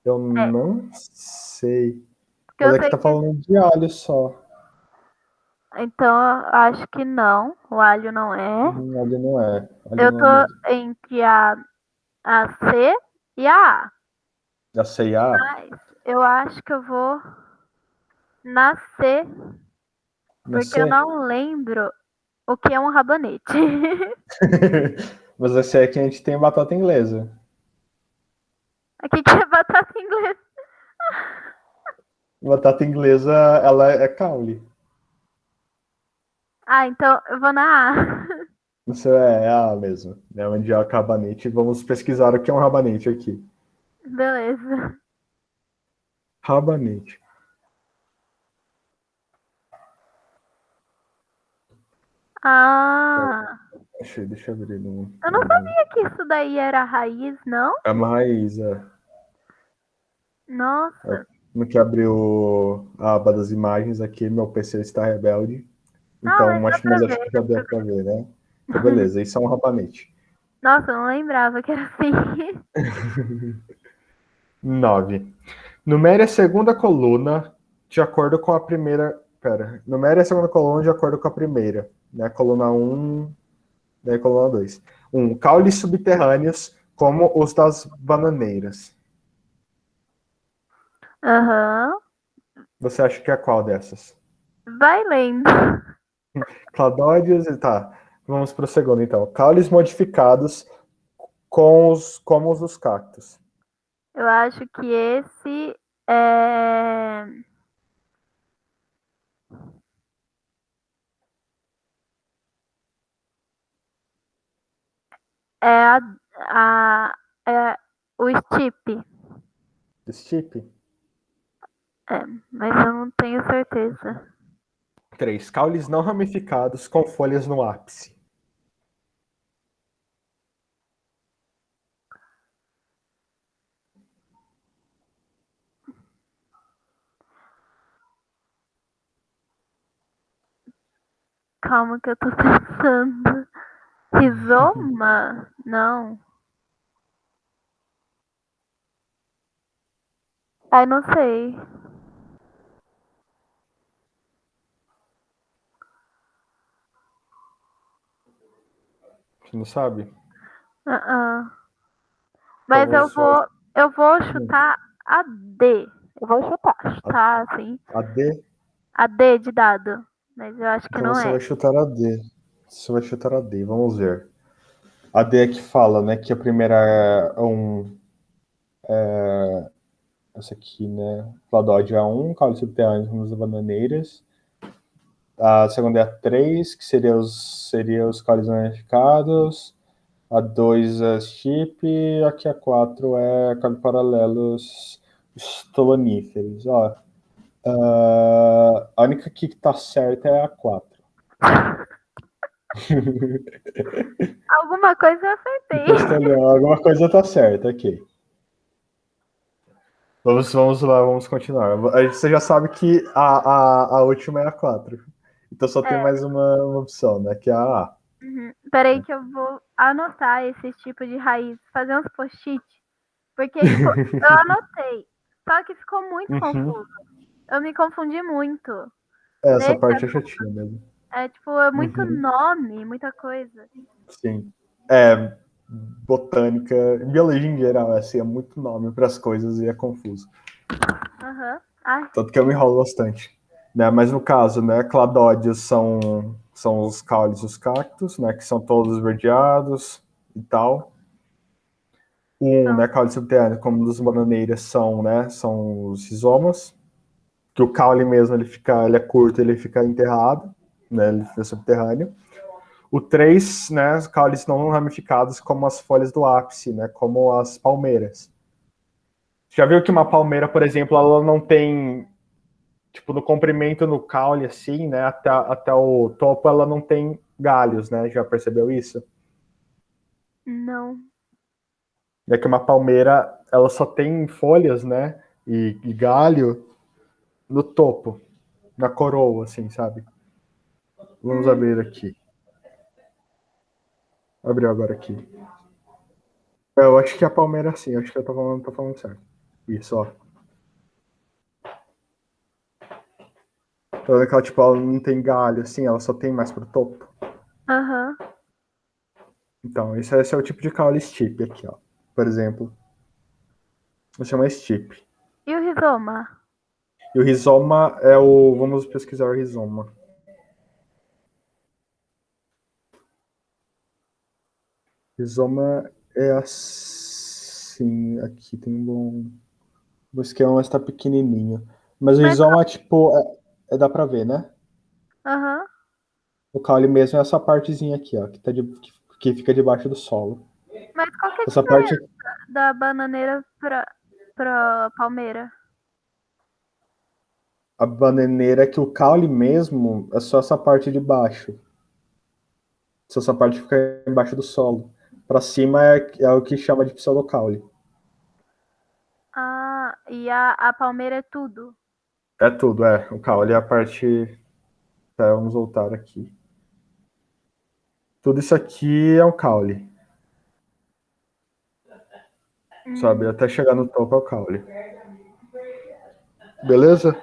S1: eu
S2: É,
S1: não sei.
S2: porque
S1: Mas
S2: eu
S1: aqui
S2: sei
S1: tá
S2: que.
S1: falando de alho só.
S2: Então, eu acho que não. O alho não é.
S1: Alho não é. Alho
S2: Eu
S1: não
S2: tô
S1: é mesmo.
S2: entre a C e a A.
S1: Já sei A.
S2: Mas eu acho que eu vou na C,
S1: Não
S2: porque eu
S1: sei.
S2: não lembro o que é um rabanete.
S1: Mas esse aqui a gente tem batata inglesa.
S2: Aqui que é batata inglesa.
S1: Batata inglesa, ela é caule.
S2: Ah, então eu vou na A.
S1: Isso é A mesmo. É mandioca rabanete. Vamos pesquisar o que é um rabanete aqui.
S2: Beleza.
S1: Rabanete.
S2: Ah,
S1: Deixa eu abrir
S2: eu não sabia que isso daí era raiz, não?
S1: É uma raiz, é.
S2: Nossa.
S1: No que abriu a aba das imagens aqui, meu PC está rebelde.
S2: Ah, mas
S1: Então,
S2: dá pra
S1: mas acho
S2: ver,
S1: que já
S2: dá
S1: deu
S2: pra
S1: para
S2: ver.
S1: ver, né? Então, beleza. Isso é um rabanete.
S2: Nossa, eu não lembrava que era assim.
S1: 9. Numere a segunda coluna de acordo com a primeira. Pera. Numere a segunda coluna de acordo com a primeira. Né? Coluna um, né? Coluna 2. Caules subterrâneos, como os das bananeiras.
S2: Aham.
S1: Você acha que é qual dessas?
S2: Vai lendo.
S1: Cladóides e tá. Vamos para o segundo, então. Caules modificados como os dos cactos.
S2: Eu acho que esse é. É é o Stipe.
S1: Stipe.
S2: É, mas eu não tenho certeza.
S1: 3. Caules não ramificados com folhas no ápice.
S2: Calma que eu tô pensando. Rizoma? Não. Ai, não sei.
S1: Você não sabe?
S2: Uh-uh.
S1: Então
S2: Mas eu vou. Eu vou chutar a D. Eu vou chutar assim.
S1: A D?
S2: A D de dado. Mas eu acho que
S1: Então
S2: não
S1: você
S2: é.
S1: vai chutar a D. Você vai chutar a D, vamos ver. A D é que fala, né, que a primeira é essa aqui, né, Cladóide é 1, cálice subterrâneo como as bananeiras. A segunda é a 3, que seria os cálices ramificados. A 2 é chip, aqui a 4 é cálices paralelos estoloníferos. Ó, a única aqui que tá certa é a 4.
S2: Alguma coisa eu acertei.
S1: Alguma coisa tá certa, ok. Vamos lá, vamos continuar. Você já sabe que a última é a 4. Então só tem
S2: É.
S1: mais uma opção, né? Que é a A.
S2: Uhum. Peraí que eu vou anotar esse tipo de raiz, fazer uns post-it. Porque, tipo, eu anotei. Só que ficou muito
S1: Uhum.
S2: confuso. Eu me confundi muito.
S1: Essa
S2: Nesse,
S1: parte é chatinha mesmo.
S2: tipo, é muito
S1: Uhum.
S2: nome, muita coisa.
S1: Sim. É, botânica, biologia em geral, assim, é muito nome para as coisas e é confuso.
S2: Aham. Ai,
S1: Tanto que eu me enrolo bastante. Né? Mas no caso, né, cladódios são os caules dos cactos, né, que são todos verdeados e tal.
S2: então.
S1: Né, caule subterrâneo, como dos bananeiras, são os rizomas, que o caule mesmo ele é curto, ele fica enterrado, né, ele fica subterrâneo. O 3, né, os caules não ramificados como as folhas do ápice, né, como as palmeiras. Já viu que uma palmeira, por exemplo, ela não tem, tipo, no comprimento no caule, assim, né, até o topo, ela não tem galhos, né, já percebeu isso?
S2: Não.
S1: É que uma palmeira, ela só tem folhas, né, e galho no topo, na coroa, assim, sabe? Vamos
S2: Hum,
S1: abrir aqui. Abriu agora aqui. Eu acho que a palmeira é assim, acho que eu tô falando certo. Isso, ó. Então, aquela, tipo, ela não tem galho, assim, ela só tem mais pro topo.
S2: Aham.
S1: Então, esse é o tipo de caule stipe aqui, ó. Por exemplo, se chama stipe.
S2: E o rizoma?
S1: E o rizoma é o... Vamos pesquisar o rizoma. Rizoma é assim... Aqui tem um bom... O esquema está pequenininho. Mas o
S2: Mas,
S1: rizoma, tipo, dá pra ver, né?
S2: aham.
S1: O caule mesmo é essa partezinha aqui, ó, que fica debaixo do solo.
S2: Mas qual que é a
S1: Essa parte,
S2: diferença da bananeira pra palmeira?
S1: a bananeira, é que o caule mesmo é só essa parte de baixo. Só essa parte fica embaixo do solo. Para cima é o que chama de pseudocaule.
S2: Ah, e a palmeira é tudo.
S1: É tudo, é. O caule é a parte. Tá, vamos voltar aqui. Tudo isso aqui é o caule, sabe?
S2: Hum.
S1: Até chegar no topo é o caule. Beleza?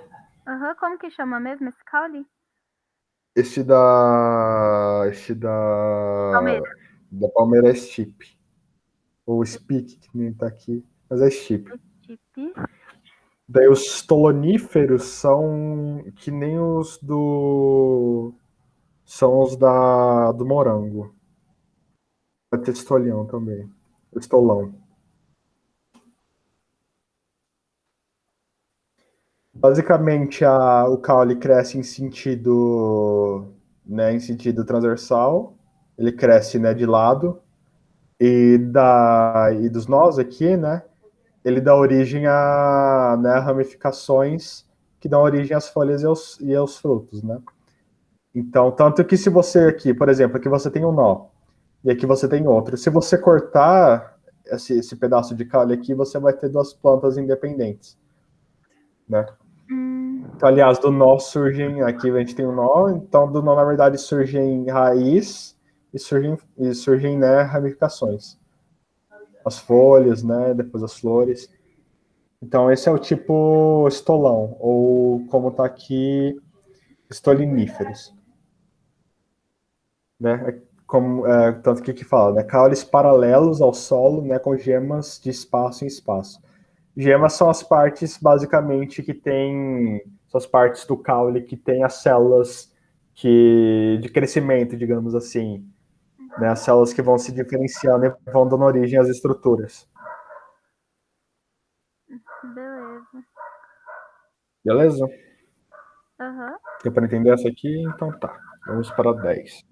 S2: Aham, como que chama mesmo esse caule?
S1: Esse
S2: Palmeira.
S1: da Palmeira é stipe. Ou stipe, que nem tá aqui. Mas é stipe.
S2: Tipe.
S1: Daí os toloníferos são que nem os do. São os do morango. Vai ter estolhão também. Estolão. Basicamente, o caule cresce em sentido transversal. Ele cresce, né, de lado. E dos nós aqui, né, ele dá origem a, né, ramificações que dão origem às folhas e aos frutos, né? Então, tanto que se você aqui, por exemplo, aqui você tem um nó e aqui você tem outro. Se você cortar esse pedaço de caule aqui, você vai ter duas plantas independentes, né? Então, aliás, do nó surgem, aqui a gente tem um nó, então do nó, na verdade, surgem raiz e surgem, né, ramificações. As folhas, né, depois as flores. Então, esse é o tipo estolão, ou como está aqui, estoliníferos. Né? Tanto que fala, né? Caules paralelos ao solo, né? Com gemas de espaço em espaço. Gemas são as partes, basicamente, que tem... São as partes do caule que tem as células de crescimento, digamos assim. Né? As células que vão se diferenciando e vão dando origem às estruturas.
S2: Beleza.
S1: Beleza?
S2: Aham.
S1: Deu para entender essa aqui? Então tá. Vamos para 10.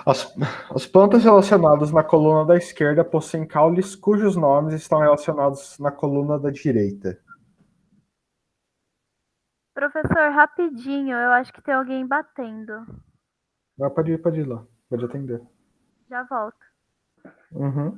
S1: As plantas relacionadas na coluna da esquerda possuem caules cujos nomes estão relacionados na coluna da direita.
S2: Professor, rapidinho, eu acho que tem alguém batendo.
S1: Pode ir lá. Pode atender.
S2: Já volto.
S1: Uhum.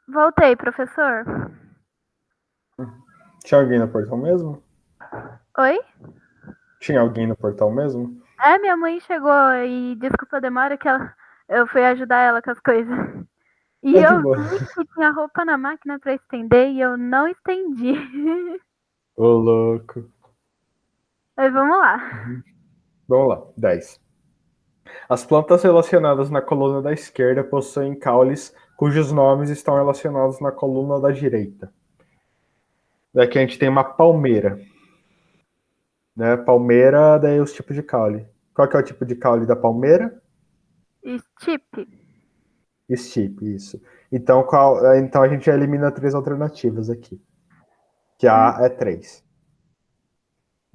S2: Voltei, professor.
S1: Tinha alguém no portão mesmo?
S2: Oi?
S1: Tinha alguém no portão mesmo?
S2: É, minha mãe chegou e desculpa a demora que eu fui ajudar ela com as coisas. E
S1: Tá de
S2: eu
S1: boa.
S2: vi que tinha roupa na máquina para estender e eu não estendi.
S1: Ô, louco.
S2: Mas vamos lá.
S1: Vamos lá, 10. As plantas relacionadas na coluna da esquerda possuem caules cujos nomes estão relacionados na coluna da direita. Daqui a gente tem uma palmeira. Né? Palmeira, daí os tipos de caule. Qual que é o tipo de caule da palmeira?
S2: Stip.
S1: Stipe, isso. Então a gente elimina três alternativas aqui. Que A é 3.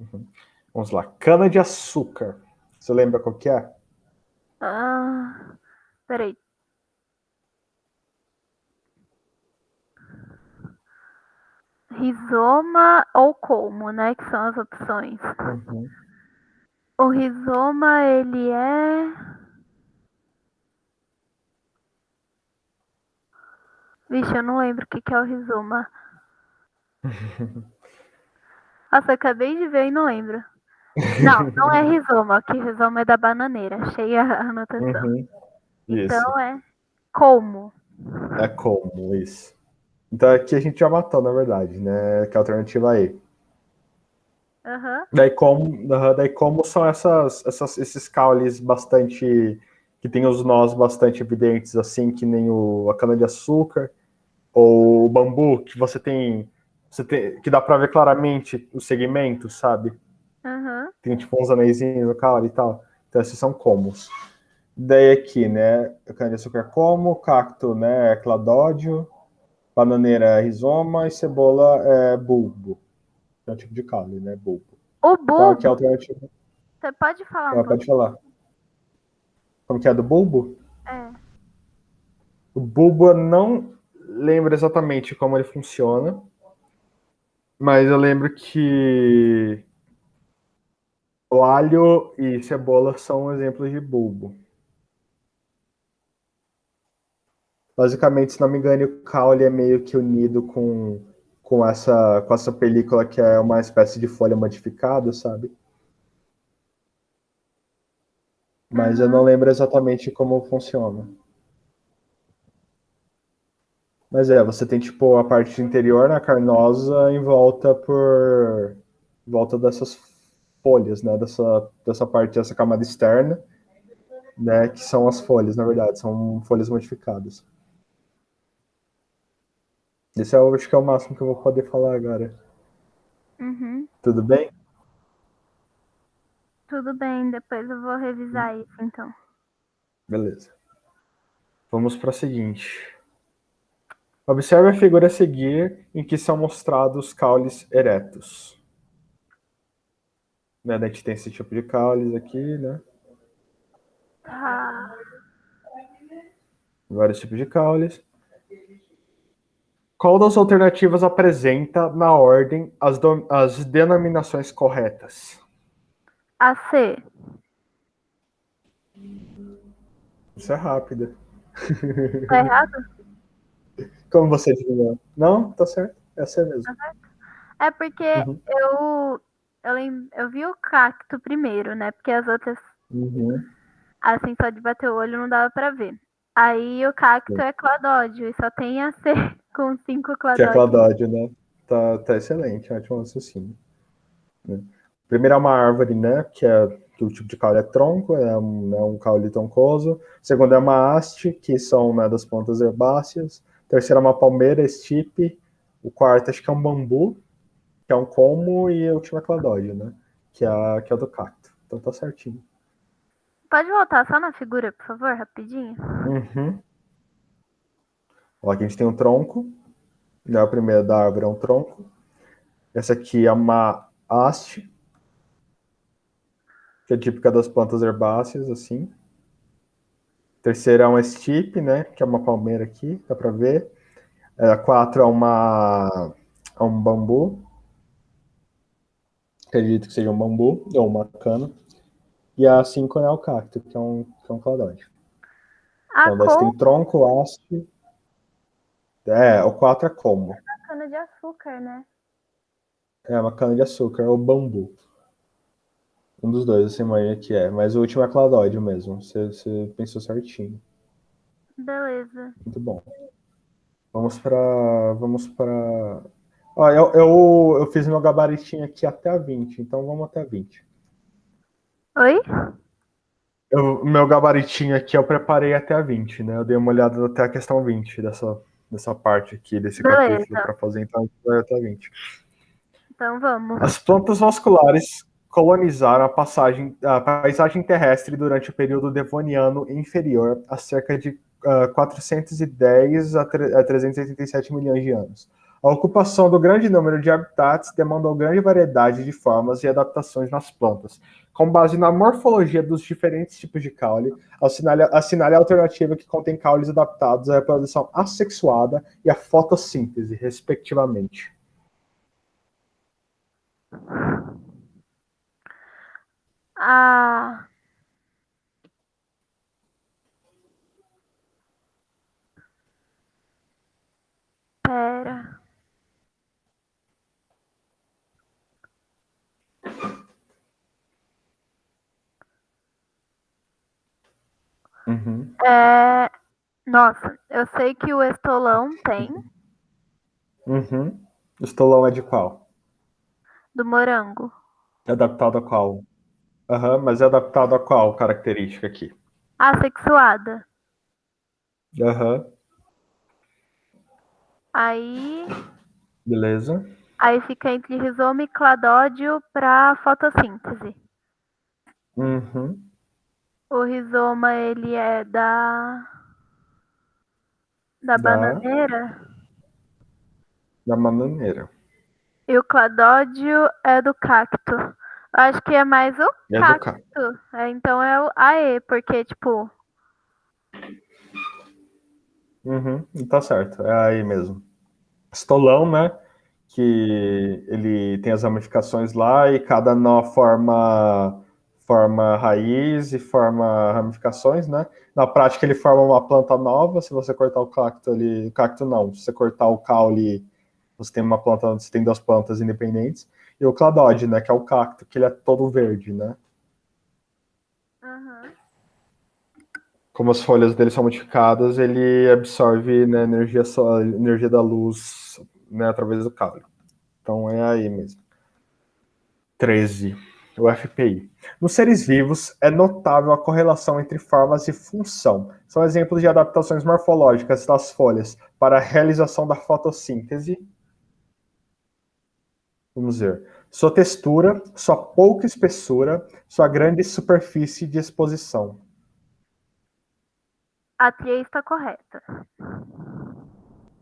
S1: Uhum. Vamos lá. Cana de açúcar. Você lembra qual que é?
S2: Peraí. Rizoma ou colmo, né? Que são as opções.
S1: Uhum.
S2: O rizoma, ele é... Vixe, eu não lembro o que é o rizoma. Nossa, acabei de ver e não lembro. Não, não é rizoma, que rizoma é da bananeira. Achei a anotação.
S1: Uhum. Isso.
S2: Então é colmo.
S1: É como isso. Então aqui a gente já matou, na verdade, né? Que é a alternativa E.
S2: Aham.
S1: Daí como são esses caules bastante. Que tem os nós bastante evidentes, assim, que nem a cana-de-açúcar, ou o bambu, que que dá pra ver claramente os segmentos, sabe?
S2: Aham.
S1: Tem tipo uns anéisinhos no caule e tal. Então esses são comos. Daí aqui, né? Cana-de-açúcar é como, cacto, né? É cladódio, bananeira é rizoma e cebola é bulbo. É um tipo de caule, né? Bulbo.
S2: O
S1: Então aqui é a
S2: bulbo,
S1: alternativa.
S2: você pode falar um
S1: Ela pode
S2: pouquinho?
S1: falar. Como que é do bulbo?
S2: É.
S1: O bulbo eu não lembro exatamente como ele funciona, mas eu lembro que o alho e cebola são exemplos de bulbo. Basicamente, se não me engano, o caule é meio que unido com essa película que é uma espécie de folha modificada, sabe? Mas eu não
S2: Uhum.
S1: lembro exatamente como funciona. Mas você tem tipo a parte interior, né, carnosa, em volta dessas folhas, né, dessa parte, dessa camada externa, né, que são as folhas, na verdade, são folhas modificadas. Esse eu acho que é o máximo que eu vou poder falar agora.
S2: Uhum.
S1: Tudo bem?
S2: Tudo bem, depois eu vou revisar isso então.
S1: Beleza. Vamos para a seguinte. Observe a figura a seguir em que são mostrados caules eretos. Né, a gente tem esse tipo de caules aqui, né?
S2: Tá.
S1: Vários tipos de caules. Qual das alternativas apresenta, na ordem, as denominações corretas?
S2: A C.
S1: Isso é rápido.
S2: Tá errado?
S1: Como você adivinhou? Não? Tá certo. Essa é mesmo.
S2: É porque
S1: Uhum.
S2: eu vi o cacto primeiro, né? Porque as outras,
S1: Uhum.
S2: assim, só de bater o olho não dava pra ver. Aí o cacto é cladódio e só tem a C com 5
S1: Que é
S2: cladódios.
S1: cladódio, né? Tá excelente, ótimo raciocínio. Né? Primeiro é uma árvore, né? Que o tipo de caule é tronco, é um caule troncoso. Segundo é uma haste, que são, né, das plantas herbáceas. Terceiro é uma palmeira, estipe. O quarto acho que é um bambu, que é um colmo, e a última é cladódio, né? Que é do cacto. Então tá certinho.
S2: Pode voltar só na figura, por favor, rapidinho?
S1: Uhum. Ó, aqui a gente tem um tronco, né? A primeira da árvore é um tronco. Essa aqui é uma haste, que é típica das plantas herbáceas, assim. Terceira é uma estipe, né? Que é uma palmeira aqui, dá pra ver. A quatro é um bambu. Acredito que seja um bambu, ou uma cana. E a cinco é o cacto, que é um cladódio.
S2: A
S1: Então, daí você
S2: cor
S1: tem tronco, haste. O quatro é como?
S2: da cana de açúcar, né?
S1: É uma cana de açúcar, ou bambu. Um dos dois, assim, imagina que é. Mas o último é cladódio mesmo. Você pensou certinho.
S2: Beleza.
S1: Muito bom. Vamos para. Ó, eu fiz meu gabaritinho aqui até a 20, então vamos até a 20.
S2: Oi?
S1: Meu gabaritinho aqui eu preparei até a 20, né? Eu dei uma olhada até a questão 20 dessa parte aqui, desse capítulo
S2: Beleza.
S1: para fazer, então a gente vai até a 20.
S2: Então vamos.
S1: As plantas vasculares colonizaram a paisagem terrestre durante o período Devoniano inferior, há cerca de 410 a 387 milhões de anos. A ocupação do grande número de habitats demandou grande variedade de formas e adaptações nas plantas. Com base na morfologia dos diferentes tipos de caule, assinale a alternativa que contém caules adaptados à reprodução assexuada e à fotossíntese, respectivamente.
S2: Ah, pera.
S1: Uhum.
S2: É... Nossa, eu sei que o estolão tem
S1: Uhum. O estolão é de qual?
S2: do morango.
S1: É adaptado a qual? Aham, mas é adaptado a qual característica aqui?
S2: Assexuada.
S1: Aham,
S2: Aí,
S1: beleza.
S2: aí fica entre rizoma e cladódio para fotossíntese.
S1: Uhum.
S2: O rizoma ele é da
S1: Da,
S2: bananeira
S1: da bananeira.
S2: e o cladódio é do cacto. Eu acho que é mais o
S1: É do
S2: cacto.
S1: K.
S2: Então é o AE, porque tipo,
S1: Uhum, tá certo, é aí mesmo. Estolão, né? Que ele tem as ramificações lá e cada nó forma raiz e forma ramificações, né? Na prática ele forma uma planta nova. Se você cortar o cacto ali, cacto não, se você cortar o caule, você tem uma planta, você tem duas plantas independentes. E o cladode, né? Que é o cacto, que ele é todo verde, né?
S2: Uhum.
S1: Como as folhas dele são modificadas, ele absorve, né, energia da luz, né, através do caule. Então é aí mesmo. 13. O FPI. Nos seres vivos, é notável a correlação entre formas e função. São exemplos de adaptações morfológicas das folhas para a realização da fotossíntese. Vamos ver. Sua textura, sua pouca espessura, sua grande superfície de exposição.
S2: A tria está correta.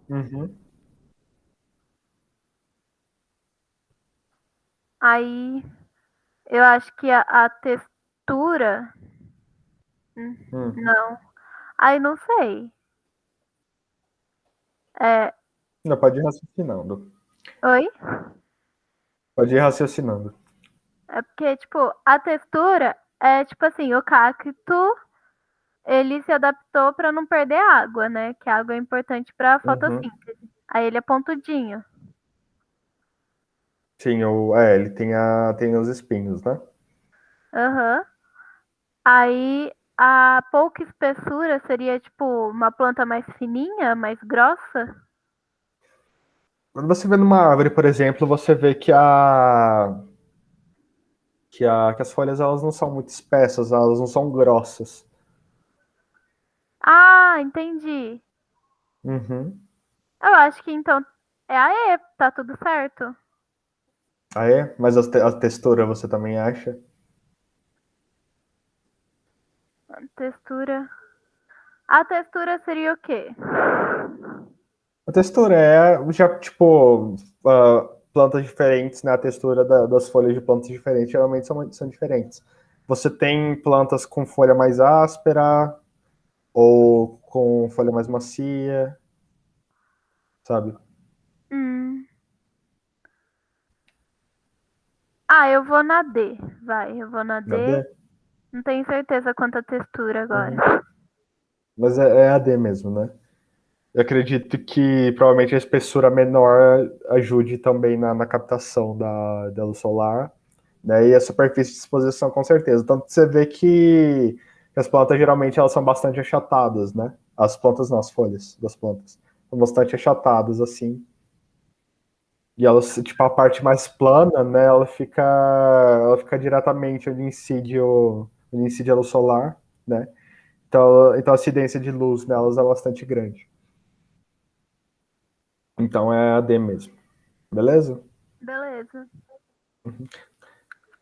S1: Uhum.
S2: Aí, eu acho que a textura.
S1: Hum.
S2: Não. Aí, não sei. É.
S1: Não, pode ir raciocinando.
S2: Oi?
S1: Pode ir raciocinando.
S2: É porque, tipo, a textura é tipo assim, o cacto, ele se adaptou para não perder água, né? Que a água é importante para
S1: Uhum.
S2: fotossíntese. Aí ele é pontudinho.
S1: Sim, ele tem os espinhos, né?
S2: Aham. Aí a pouca espessura seria tipo uma planta mais fininha, mais grossa?
S1: Quando você vê numa árvore, por exemplo, você vê que as folhas elas não são muito espessas, elas não são grossas.
S2: Ah, entendi.
S1: Uhum.
S2: Eu acho que então é a E, tá tudo certo.
S1: Ah, é? Mas a textura você também acha?
S2: Textura. A textura seria o quê?
S1: A textura já, tipo, plantas diferentes, né? A textura das folhas de plantas diferentes geralmente são diferentes. Você tem plantas com folha mais áspera ou com folha mais macia, sabe?
S2: Hum. Ah, eu vou na D. Vai, eu vou na D.
S1: Nada?
S2: Não tenho certeza quanto à textura
S1: Uhum.
S2: agora.
S1: Mas é AD mesmo, né? Eu acredito que provavelmente a espessura menor ajude também na captação da luz solar, né? E a superfície de exposição com certeza. Tanto que você vê que as plantas geralmente elas são bastante achatadas, né? As plantas não, as folhas das plantas são bastante achatadas assim. E elas, tipo, a parte mais plana, né? Ela fica diretamente onde incide a luz solar, né? Então a incidência de luz nelas é bastante grande. Então é AD mesmo. Beleza?
S2: Beleza.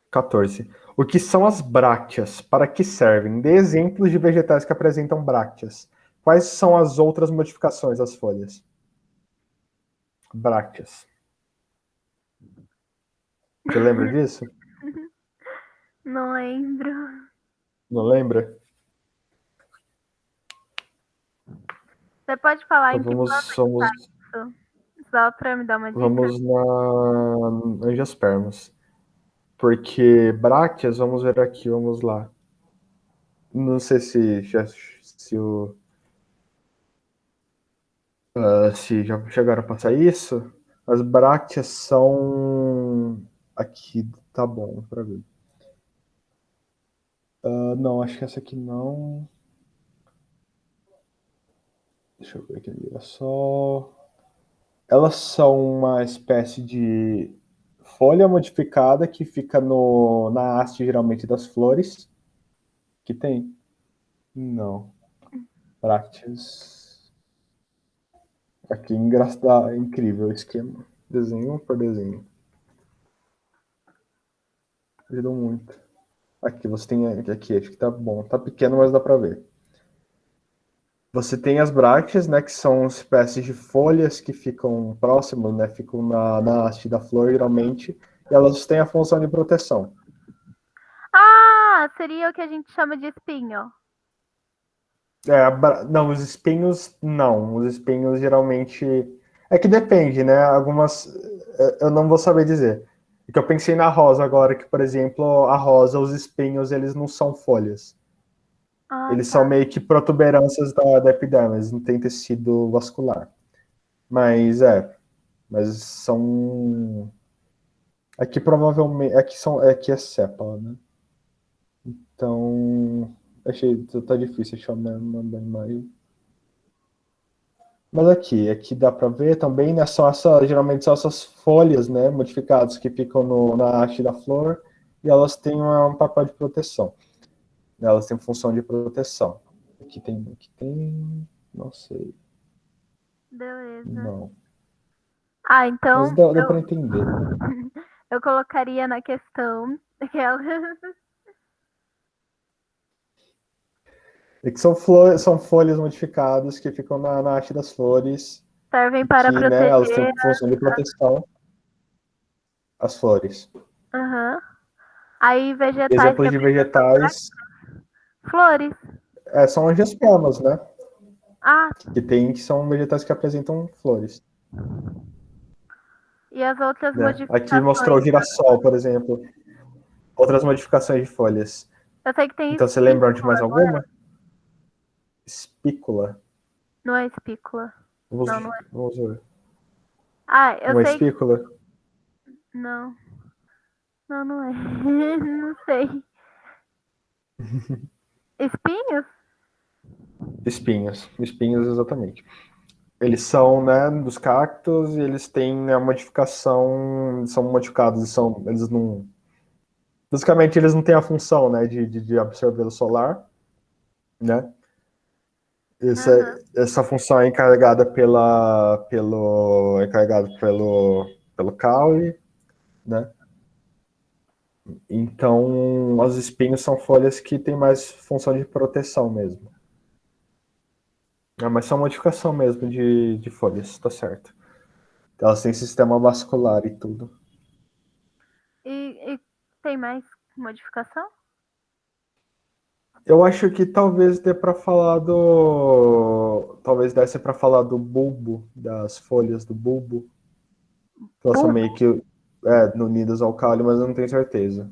S1: 14. O que são as brácteas? Para que servem? Dê exemplos de vegetais que apresentam brácteas. Quais são as outras modificações das folhas? Brácteas. Você lembra disso?
S2: Não lembro.
S1: Não lembra?
S2: Você pode falar
S1: Então
S2: em que planta
S1: vamos,
S2: isso? Só pra me dar uma dica?
S1: vamos na angiospermas. Porque brácteas, vamos ver aqui, vamos lá. Não sei se já chegaram a passar isso. As brácteas são. Aqui, tá bom, para ver. Não, acho que essa aqui não. Deixa eu ver aqui, olha só. Elas são uma espécie de folha modificada que fica na haste, geralmente, das flores. Que tem? Não. Brácteas. Aqui, engraçado, incrível o esquema. Desenho por desenho. Ajudou muito. Aqui, você tem. Aqui, acho que tá bom. Tá pequeno, mas dá pra ver. Você tem as brácteas, né, que são espécies de folhas que ficam próximas, né, ficam na haste da flor, geralmente, e elas têm a função de proteção.
S2: Ah, seria o que a gente chama de espinho.
S1: Não, os espinhos, não. Os espinhos geralmente. É que depende, né? Algumas. Eu não vou saber dizer. É que eu pensei na rosa agora, que, por exemplo, a rosa, os espinhos, eles não são folhas.
S2: Ah,
S1: Eles são
S2: tá.
S1: meio que protuberâncias da epiderme, eles não têm tecido vascular. Mas mas são. Aqui provavelmente. Aqui é sépala, né? Então. Achei. Tá difícil achar uma imagem. Mas aqui dá para ver também, né? Geralmente são essas folhas, né? Modificadas que ficam na haste da flor e elas têm um papel de proteção. Elas têm função de proteção. Não sei.
S2: Beleza.
S1: Não.
S2: Ah,
S1: Mas
S2: então
S1: dá para entender.
S2: eu colocaria na questão que ela
S1: É que são folhas modificadas que ficam na haste das flores
S2: servem
S1: e
S2: para
S1: que, né, elas têm
S2: proteger.
S1: função de proteção às flores.
S2: Aham. Aí vegetais que
S1: Exemplos de
S2: apresentam
S1: vegetais
S2: flores.
S1: são angiospermas, né?
S2: Ah,
S1: Que são vegetais que apresentam flores.
S2: e as outras
S1: Né? Aqui mostrou o
S2: modificações.
S1: girassol, por exemplo. Outras modificações de folhas.
S2: Eu sei que tem
S1: Então, você lembra de mais
S2: espícula, não é?
S1: alguma? Espícula.
S2: Não é espícula.
S1: Vamos,
S2: Não, não é.
S1: vamos ver.
S2: Ah, eu
S1: Uma
S2: sei.
S1: espícula?
S2: Não. Não, não é. Não sei. Espinhos?
S1: Espinhos. Espinhos, exatamente. Eles são, né, dos cactos e eles têm, né, a modificação, são modificados, eles não, basicamente eles não têm a função, né, de absorver o solar, né,
S2: Aham.
S1: essa função é encarregada pelo caule, né, então os espinhos são folhas que têm mais função de proteção mesmo. Mas são modificação mesmo de folhas, tá certo. Elas têm sistema vascular e tudo.
S2: E tem mais modificação?
S1: Eu acho que talvez dê para falar do. Talvez desse para falar do bulbo, das folhas do bulbo. Que elas são
S2: Bulbo?
S1: meio que unidas ao caule, mas eu não tenho certeza.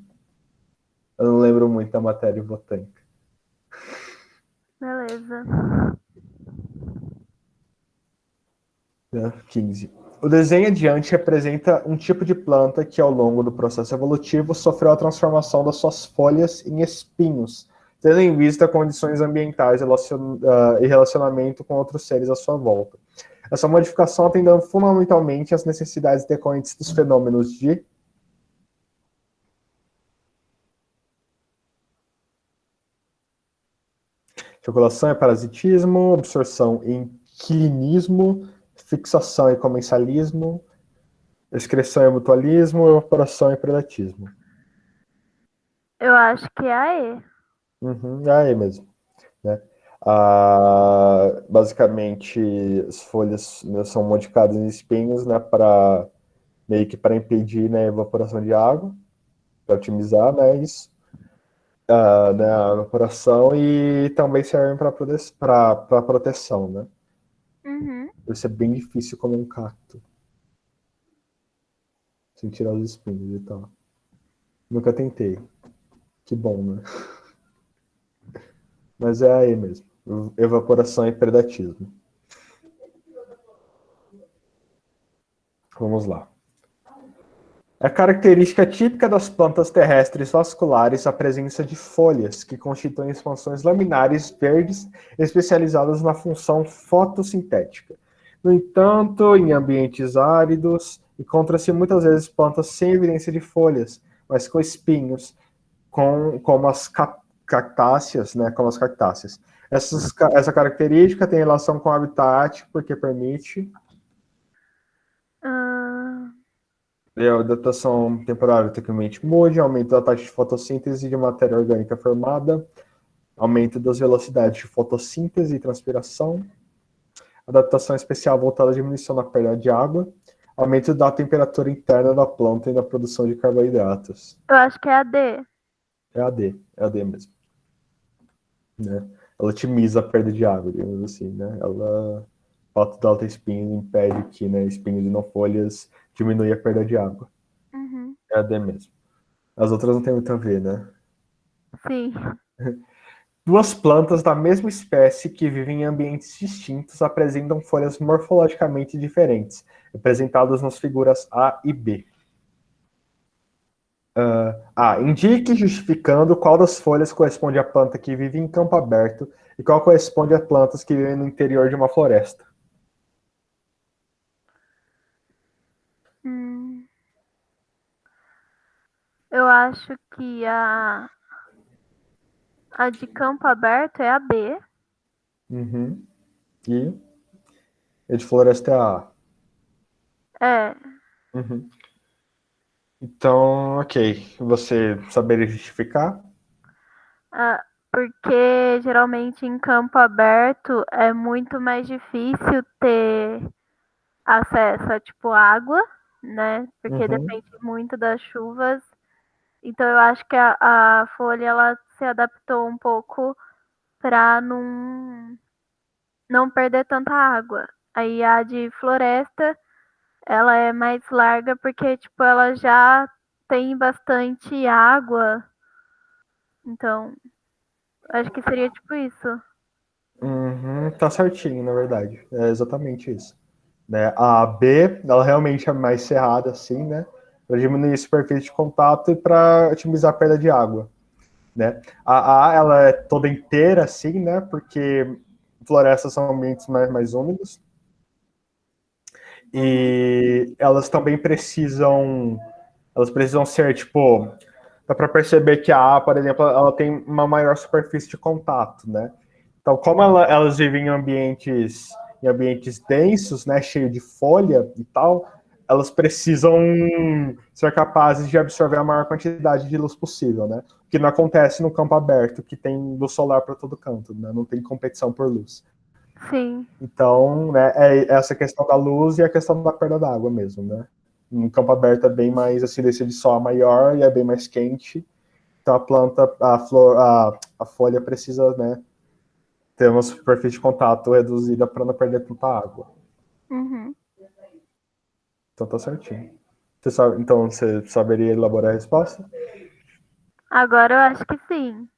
S1: Eu não lembro muito da matéria botânica.
S2: Beleza.
S1: 15. O desenho adiante representa um tipo de planta que, ao longo do processo evolutivo, sofreu a transformação das suas folhas em espinhos, tendo em vista condições ambientais e relacionamento com outros seres à sua volta. Essa modificação atendendo fundamentalmente às necessidades decorrentes dos fenômenos de circulação e parasitismo, absorção e inquilinismo, fixação e comensalismo, excreção e mutualismo, evaporação e predatismo.
S2: Eu acho que é a E.
S1: É aí mesmo. Né? Basicamente, as folhas, né, são modificadas em espinhos, né, para meio que para impedir, né, a evaporação de água, para otimizar, né, isso, né, a evaporação e também servem para proteção, né?
S2: Uhum.
S1: Isso é bem difícil como um cacto, sem tirar os espinhos e tal. Nunca tentei. Que bom, né? Mas é aí mesmo. Evaporação e predatismo. Vamos lá. É característica típica das plantas terrestres vasculares a presença de folhas, que constituem expansões laminares verdes especializadas na função fotossintética. No entanto, em ambientes áridos, encontra-se muitas vezes plantas sem evidência de folhas, mas com espinhos, como as cactáceas, né, como as cactáceas. Essa característica tem relação com o habitat, porque permite
S2: Ah,
S1: a adaptação temporária tecnicamente mude, aumento da taxa de fotossíntese de matéria orgânica formada, aumento das velocidades de fotossíntese e transpiração, adaptação especial voltada à diminuição da perda de água, aumento da temperatura interna da planta e da produção de carboidratos.
S2: eu acho que é a D.
S1: É a D mesmo. Né? ela otimiza a perda de água, digamos assim, né? Ela, o fato dela ter espinhos impede que, né, espinhos e não folhas diminui a perda de água.
S2: Uhum.
S1: É a D mesmo. As outras não tem muito a ver, né?
S2: Sim.
S1: Duas plantas da mesma espécie que vivem em ambientes distintos apresentam folhas morfologicamente diferentes, representadas nas figuras A e B. Indique justificando qual das folhas corresponde à planta que vive em campo aberto e qual corresponde a plantas que vivem no interior de uma floresta.
S2: Hum, eu acho que a de campo aberto é a B.
S1: Uhum. E de floresta é a A.
S2: É.
S1: Uhum. Então, ok. Você saberia justificar?
S2: Porque geralmente em campo aberto é muito mais difícil ter acesso a tipo água, né? Porque
S1: Uhum.
S2: depende muito das chuvas. Então eu acho que a folha ela se adaptou um pouco para não perder tanta água. Aí a de floresta, ela é mais larga porque tipo ela já tem bastante água. Então, acho que seria tipo isso.
S1: Uhum. Tá certinho, na verdade. É exatamente isso. Né? A B, ela realmente é mais cerrada, assim, né? Para diminuir a superfície de contato e para otimizar a perda de água. Né? A, ela é toda inteira, assim, né? Porque florestas são ambientes mais úmidos.
S2: Uhum.
S1: E elas precisam ser, tipo, dá para perceber que a, por exemplo, ela tem uma maior superfície de contato, né? Então, como elas vivem em ambientes densos, né, cheio de folha e tal, elas precisam ser capazes de absorver a maior quantidade de luz possível, né? O que não acontece no campo aberto, que tem luz solar para todo canto, né? Não tem competição por luz.
S2: Sim.
S1: Então, né, é essa questão da luz e a questão da perda d'água mesmo, né? No campo aberto é bem mais, a incidência de sol maior e é bem mais quente. Então a planta, a folha precisa, né, ter uma superfície de contato reduzida para não perder tanta água.
S2: Uhum.
S1: Então tá certinho. Então você saberia elaborar a resposta?
S2: Agora eu acho que sim.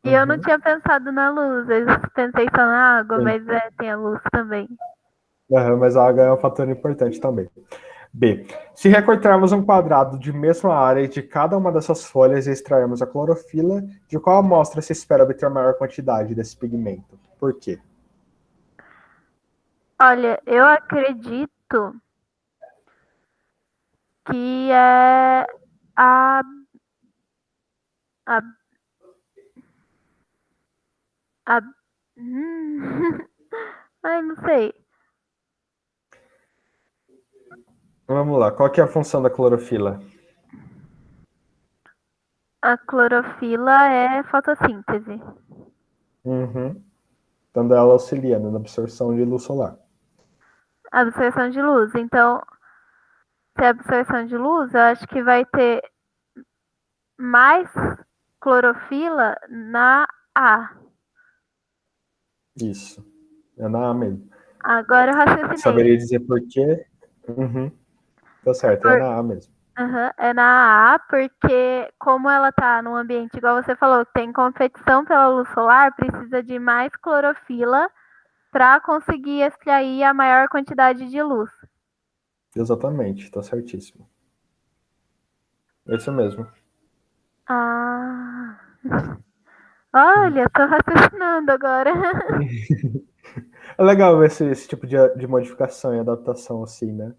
S2: E eu não
S1: Uhum.
S2: tinha pensado na luz, eu pensei só na água,
S1: Sim.
S2: mas tem a luz também.
S1: Mas a água é um fator importante também. B. Se recortarmos um quadrado de mesma área de cada uma dessas folhas e extrairmos a clorofila, de qual amostra se espera obter maior quantidade desse pigmento? Por quê?
S2: Olha, eu acredito que é a. a, a Ai, não sei.
S1: Vamos lá, qual que é a função da clorofila?
S2: A clorofila é fotossíntese.
S1: Uhum. Então ela auxilia na absorção de luz solar.
S2: Absorção de luz. Então, se é absorção de luz, eu acho que vai ter mais clorofila na A.
S1: Isso. É na A mesmo.
S2: Agora eu raciocinei.
S1: Saberia dizer por quê? Uhum. Tá certo, é
S2: Por,
S1: na A mesmo.
S2: é na A, porque como ela tá num ambiente, igual você falou, que tem competição pela luz solar, precisa de mais clorofila para conseguir extrair a maior quantidade de luz.
S1: Exatamente, tá certíssimo. É isso mesmo.
S2: Ah. Olha, tô raciocinando agora.
S1: É legal ver esse tipo de modificação e adaptação assim, né?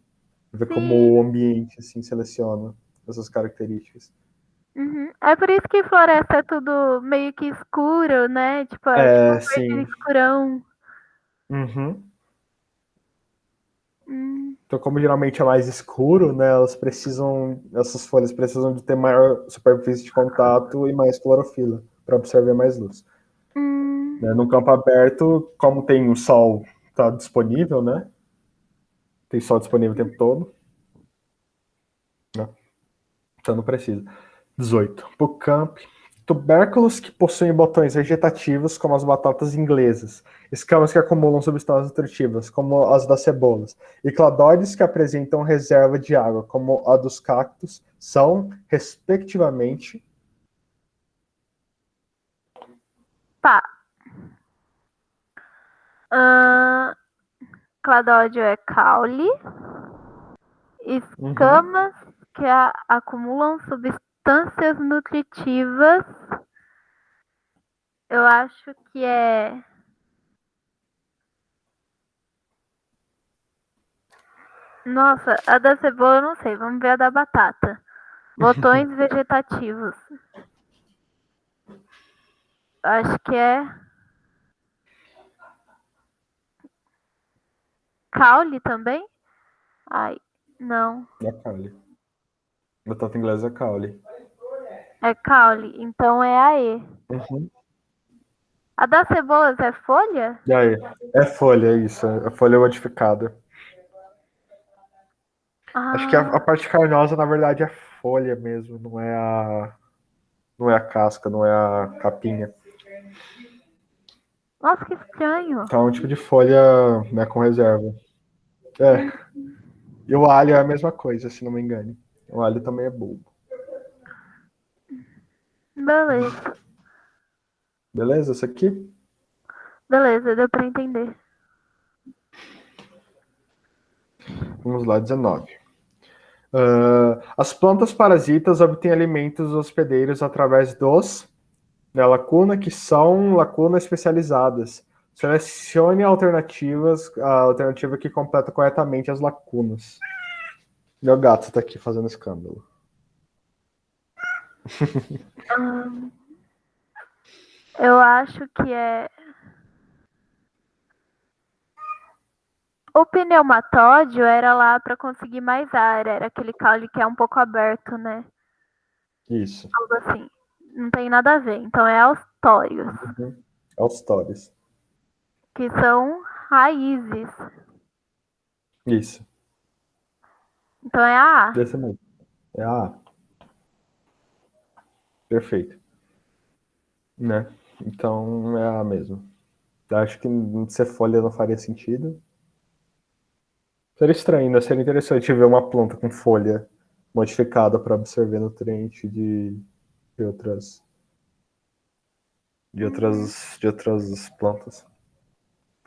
S1: Ver como o
S2: Sim.
S1: ambiente assim seleciona essas características.
S2: Uhum. É por isso que floresta é tudo meio que escuro, né? Tipo, é tipo
S1: É,
S2: um verde
S1: sim.
S2: escurão.
S1: Uhum.
S2: Hum,
S1: Então, como geralmente é mais escuro, né, essas folhas precisam de ter maior superfície de contato e mais clorofila para absorver mais luz.
S2: hum,
S1: Né? No campo aberto, como tem o sol tá disponível, né? Tem sol disponível o tempo todo, né? Então não precisa. 18. Pro campo. Tubérculos que possuem botões vegetativos, como as batatas inglesas. Escamas que acumulam substâncias nutritivas, como as das cebolas. E cladóides que apresentam reserva de água, como a dos cactos, são, respectivamente...
S2: Tá. Cladódio é caule. Escamas que acumulam substâncias nutritivas. Eu acho que é... Nossa, a da cebola eu não sei. Vamos ver a da batata. Botões vegetativos. Acho que é... Caule também? Ai, não.
S1: É caule. Batata inglesa é caule.
S2: É caule, então é a E.
S1: Uhum.
S2: A das cebolas é folha?
S1: E aí? É folha, é isso. É folha modificada. Acho que a parte carnosa, na verdade, é folha mesmo, não é a casca, não é a capinha.
S2: Nossa, que estranho.
S1: Então é um tipo de folha, né, com reserva. É. E o alho é a mesma coisa, se não me engano. O alho também é bulbo.
S2: Beleza.
S1: Beleza? Esse aqui?
S2: Beleza, deu pra entender.
S1: Vamos lá, 19. As plantas parasitas obtêm alimentos hospedeiros através dos, né, lacuna, que são lacunas especializadas. Selecione a alternativa que completa corretamente as lacunas. Meu gato tá aqui fazendo escândalo.
S2: Eu acho que é... O pneumatódio era lá para conseguir mais ar. Era aquele caule que é um pouco aberto, né?
S1: Isso.
S2: Algo assim. Não tem nada a ver. Então é austórios.
S1: Uhum. Austores.
S2: Que são raízes.
S1: Isso.
S2: Então é a A.
S1: Esse mesmo. É a A. Perfeito. Né? Então é a A mesmo. Acho que ser folha não faria sentido. Seria estranho, né? Seria interessante ver uma planta com folha modificada para absorver nutriente de outras de outras plantas.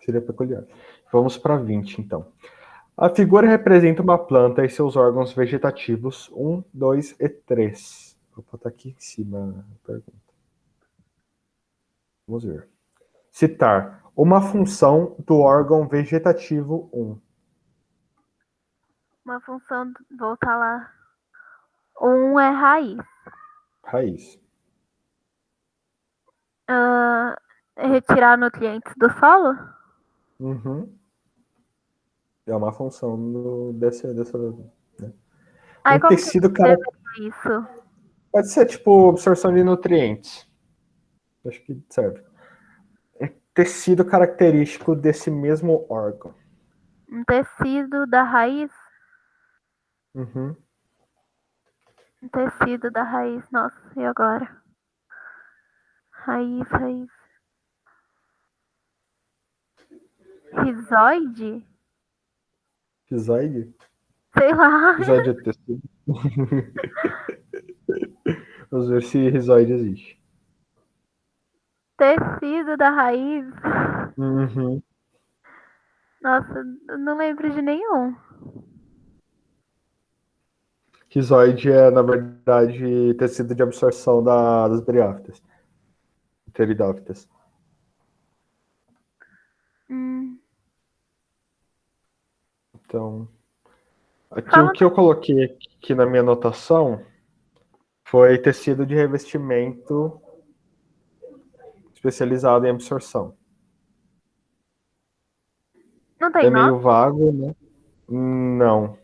S1: Seria peculiar. Vamos para 20, então. A figura representa uma planta e seus órgãos vegetativos 1, 2 e 3. Vou botar aqui em cima a pergunta. Vamos ver. Citar uma função do órgão vegetativo 1.
S2: Uma função... Voltar lá. Um é raiz.
S1: Raiz.
S2: Retirar nutrientes do solo?
S1: Uhum. É uma função dessa, né?
S2: Aí
S1: Um
S2: como que
S1: tecido, cara,
S2: escreveria isso?
S1: pode ser tipo absorção de nutrientes. Acho que serve. Um tecido característico desse mesmo órgão.
S2: Um tecido da raiz?
S1: Uhum.
S2: Um tecido da raiz. Nossa, e agora? Raiz, raiz. Rizoide?
S1: Rizoide?
S2: Sei lá.
S1: Rizoide é tecido. Vamos ver se rizoide existe.
S2: Tecido da raiz?
S1: Uhum.
S2: Nossa, eu não lembro de nenhum.
S1: Rizoide é, na verdade, tecido de absorção das briófitas. Pteridófitas. Então, aqui o
S2: Fala.
S1: que eu coloquei aqui na minha anotação foi tecido de revestimento especializado em absorção.
S2: Não tem
S1: É
S2: nome?
S1: meio vago, né? Não.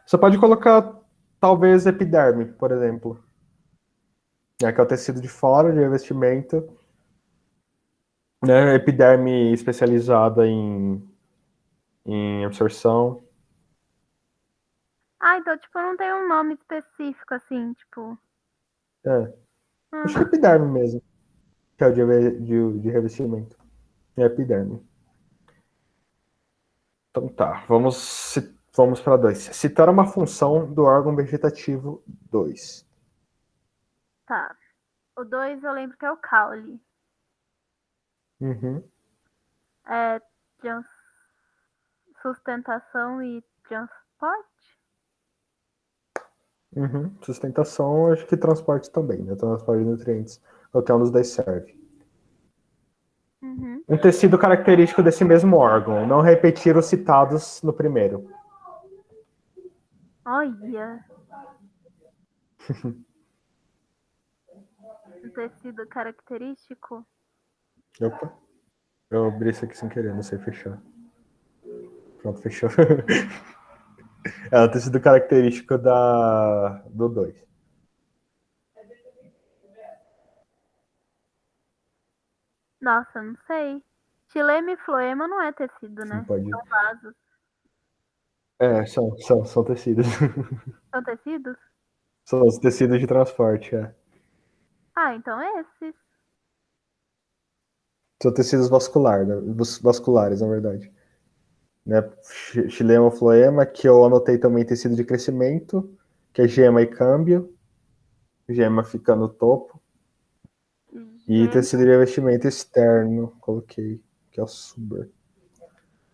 S1: Você pode colocar, talvez, epiderme, por exemplo. Que é o tecido de fora de revestimento. Né? Epiderme especializada em absorção.
S2: Ah, então, tipo, não tem um nome específico, assim, tipo...
S1: É. Acho que é epiderme mesmo, que é o de revestimento. É epiderme. Então tá, vamos para 2. Citar uma função do órgão vegetativo 2.
S2: Tá. O 2 eu lembro que é o caule.
S1: Uhum.
S2: É sustentação e transporte?
S1: Uhum. Sustentação, acho que transporte também, né? Transporte de nutrientes. Qualquer um dos dois serve.
S2: Uhum.
S1: Um tecido característico desse mesmo órgão. Não repetir os citados no primeiro.
S2: Olha. Um tecido característico?
S1: Opa, eu abri isso aqui sem querer, não sei fechar. Pronto, fechou. É o tecido característico do 2.
S2: Nossa, não sei. Xilema e floema não é tecido,
S1: Sim,
S2: né?
S1: pode.
S2: São vasos.
S1: É, são tecidos.
S2: São tecidos?
S1: São os tecidos de transporte, é.
S2: Ah, então é esses.
S1: São tecidos vasculares, na verdade. Né? Xilema, floema, que eu anotei também tecido de crescimento, que é gema e câmbio. Gema fica no topo. E
S2: Gema.
S1: tecido de revestimento externo, coloquei, que é o suber.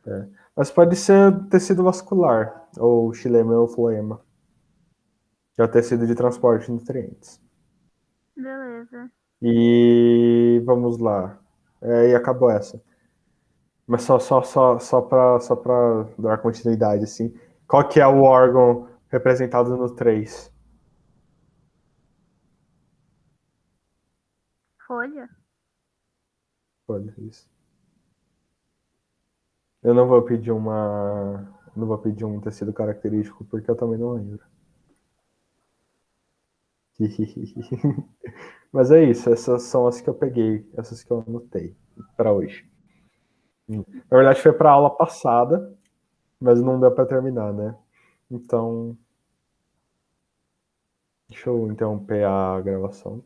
S1: É. Mas pode ser tecido vascular, ou xilema ou floema, que é o tecido de transporte de nutrientes.
S2: Beleza.
S1: E vamos lá. E acabou essa. Mas só para dar continuidade, assim. Qual que é o órgão representado no 3?
S2: Folha?
S1: Olha isso. Eu não vou pedir uma. Não vou pedir um tecido característico, porque eu também não lembro. Mas é isso, essas são as que eu peguei, essas que eu anotei para hoje. Na verdade, foi para aula passada, mas não deu para terminar, né? Então, deixa eu interromper a gravação.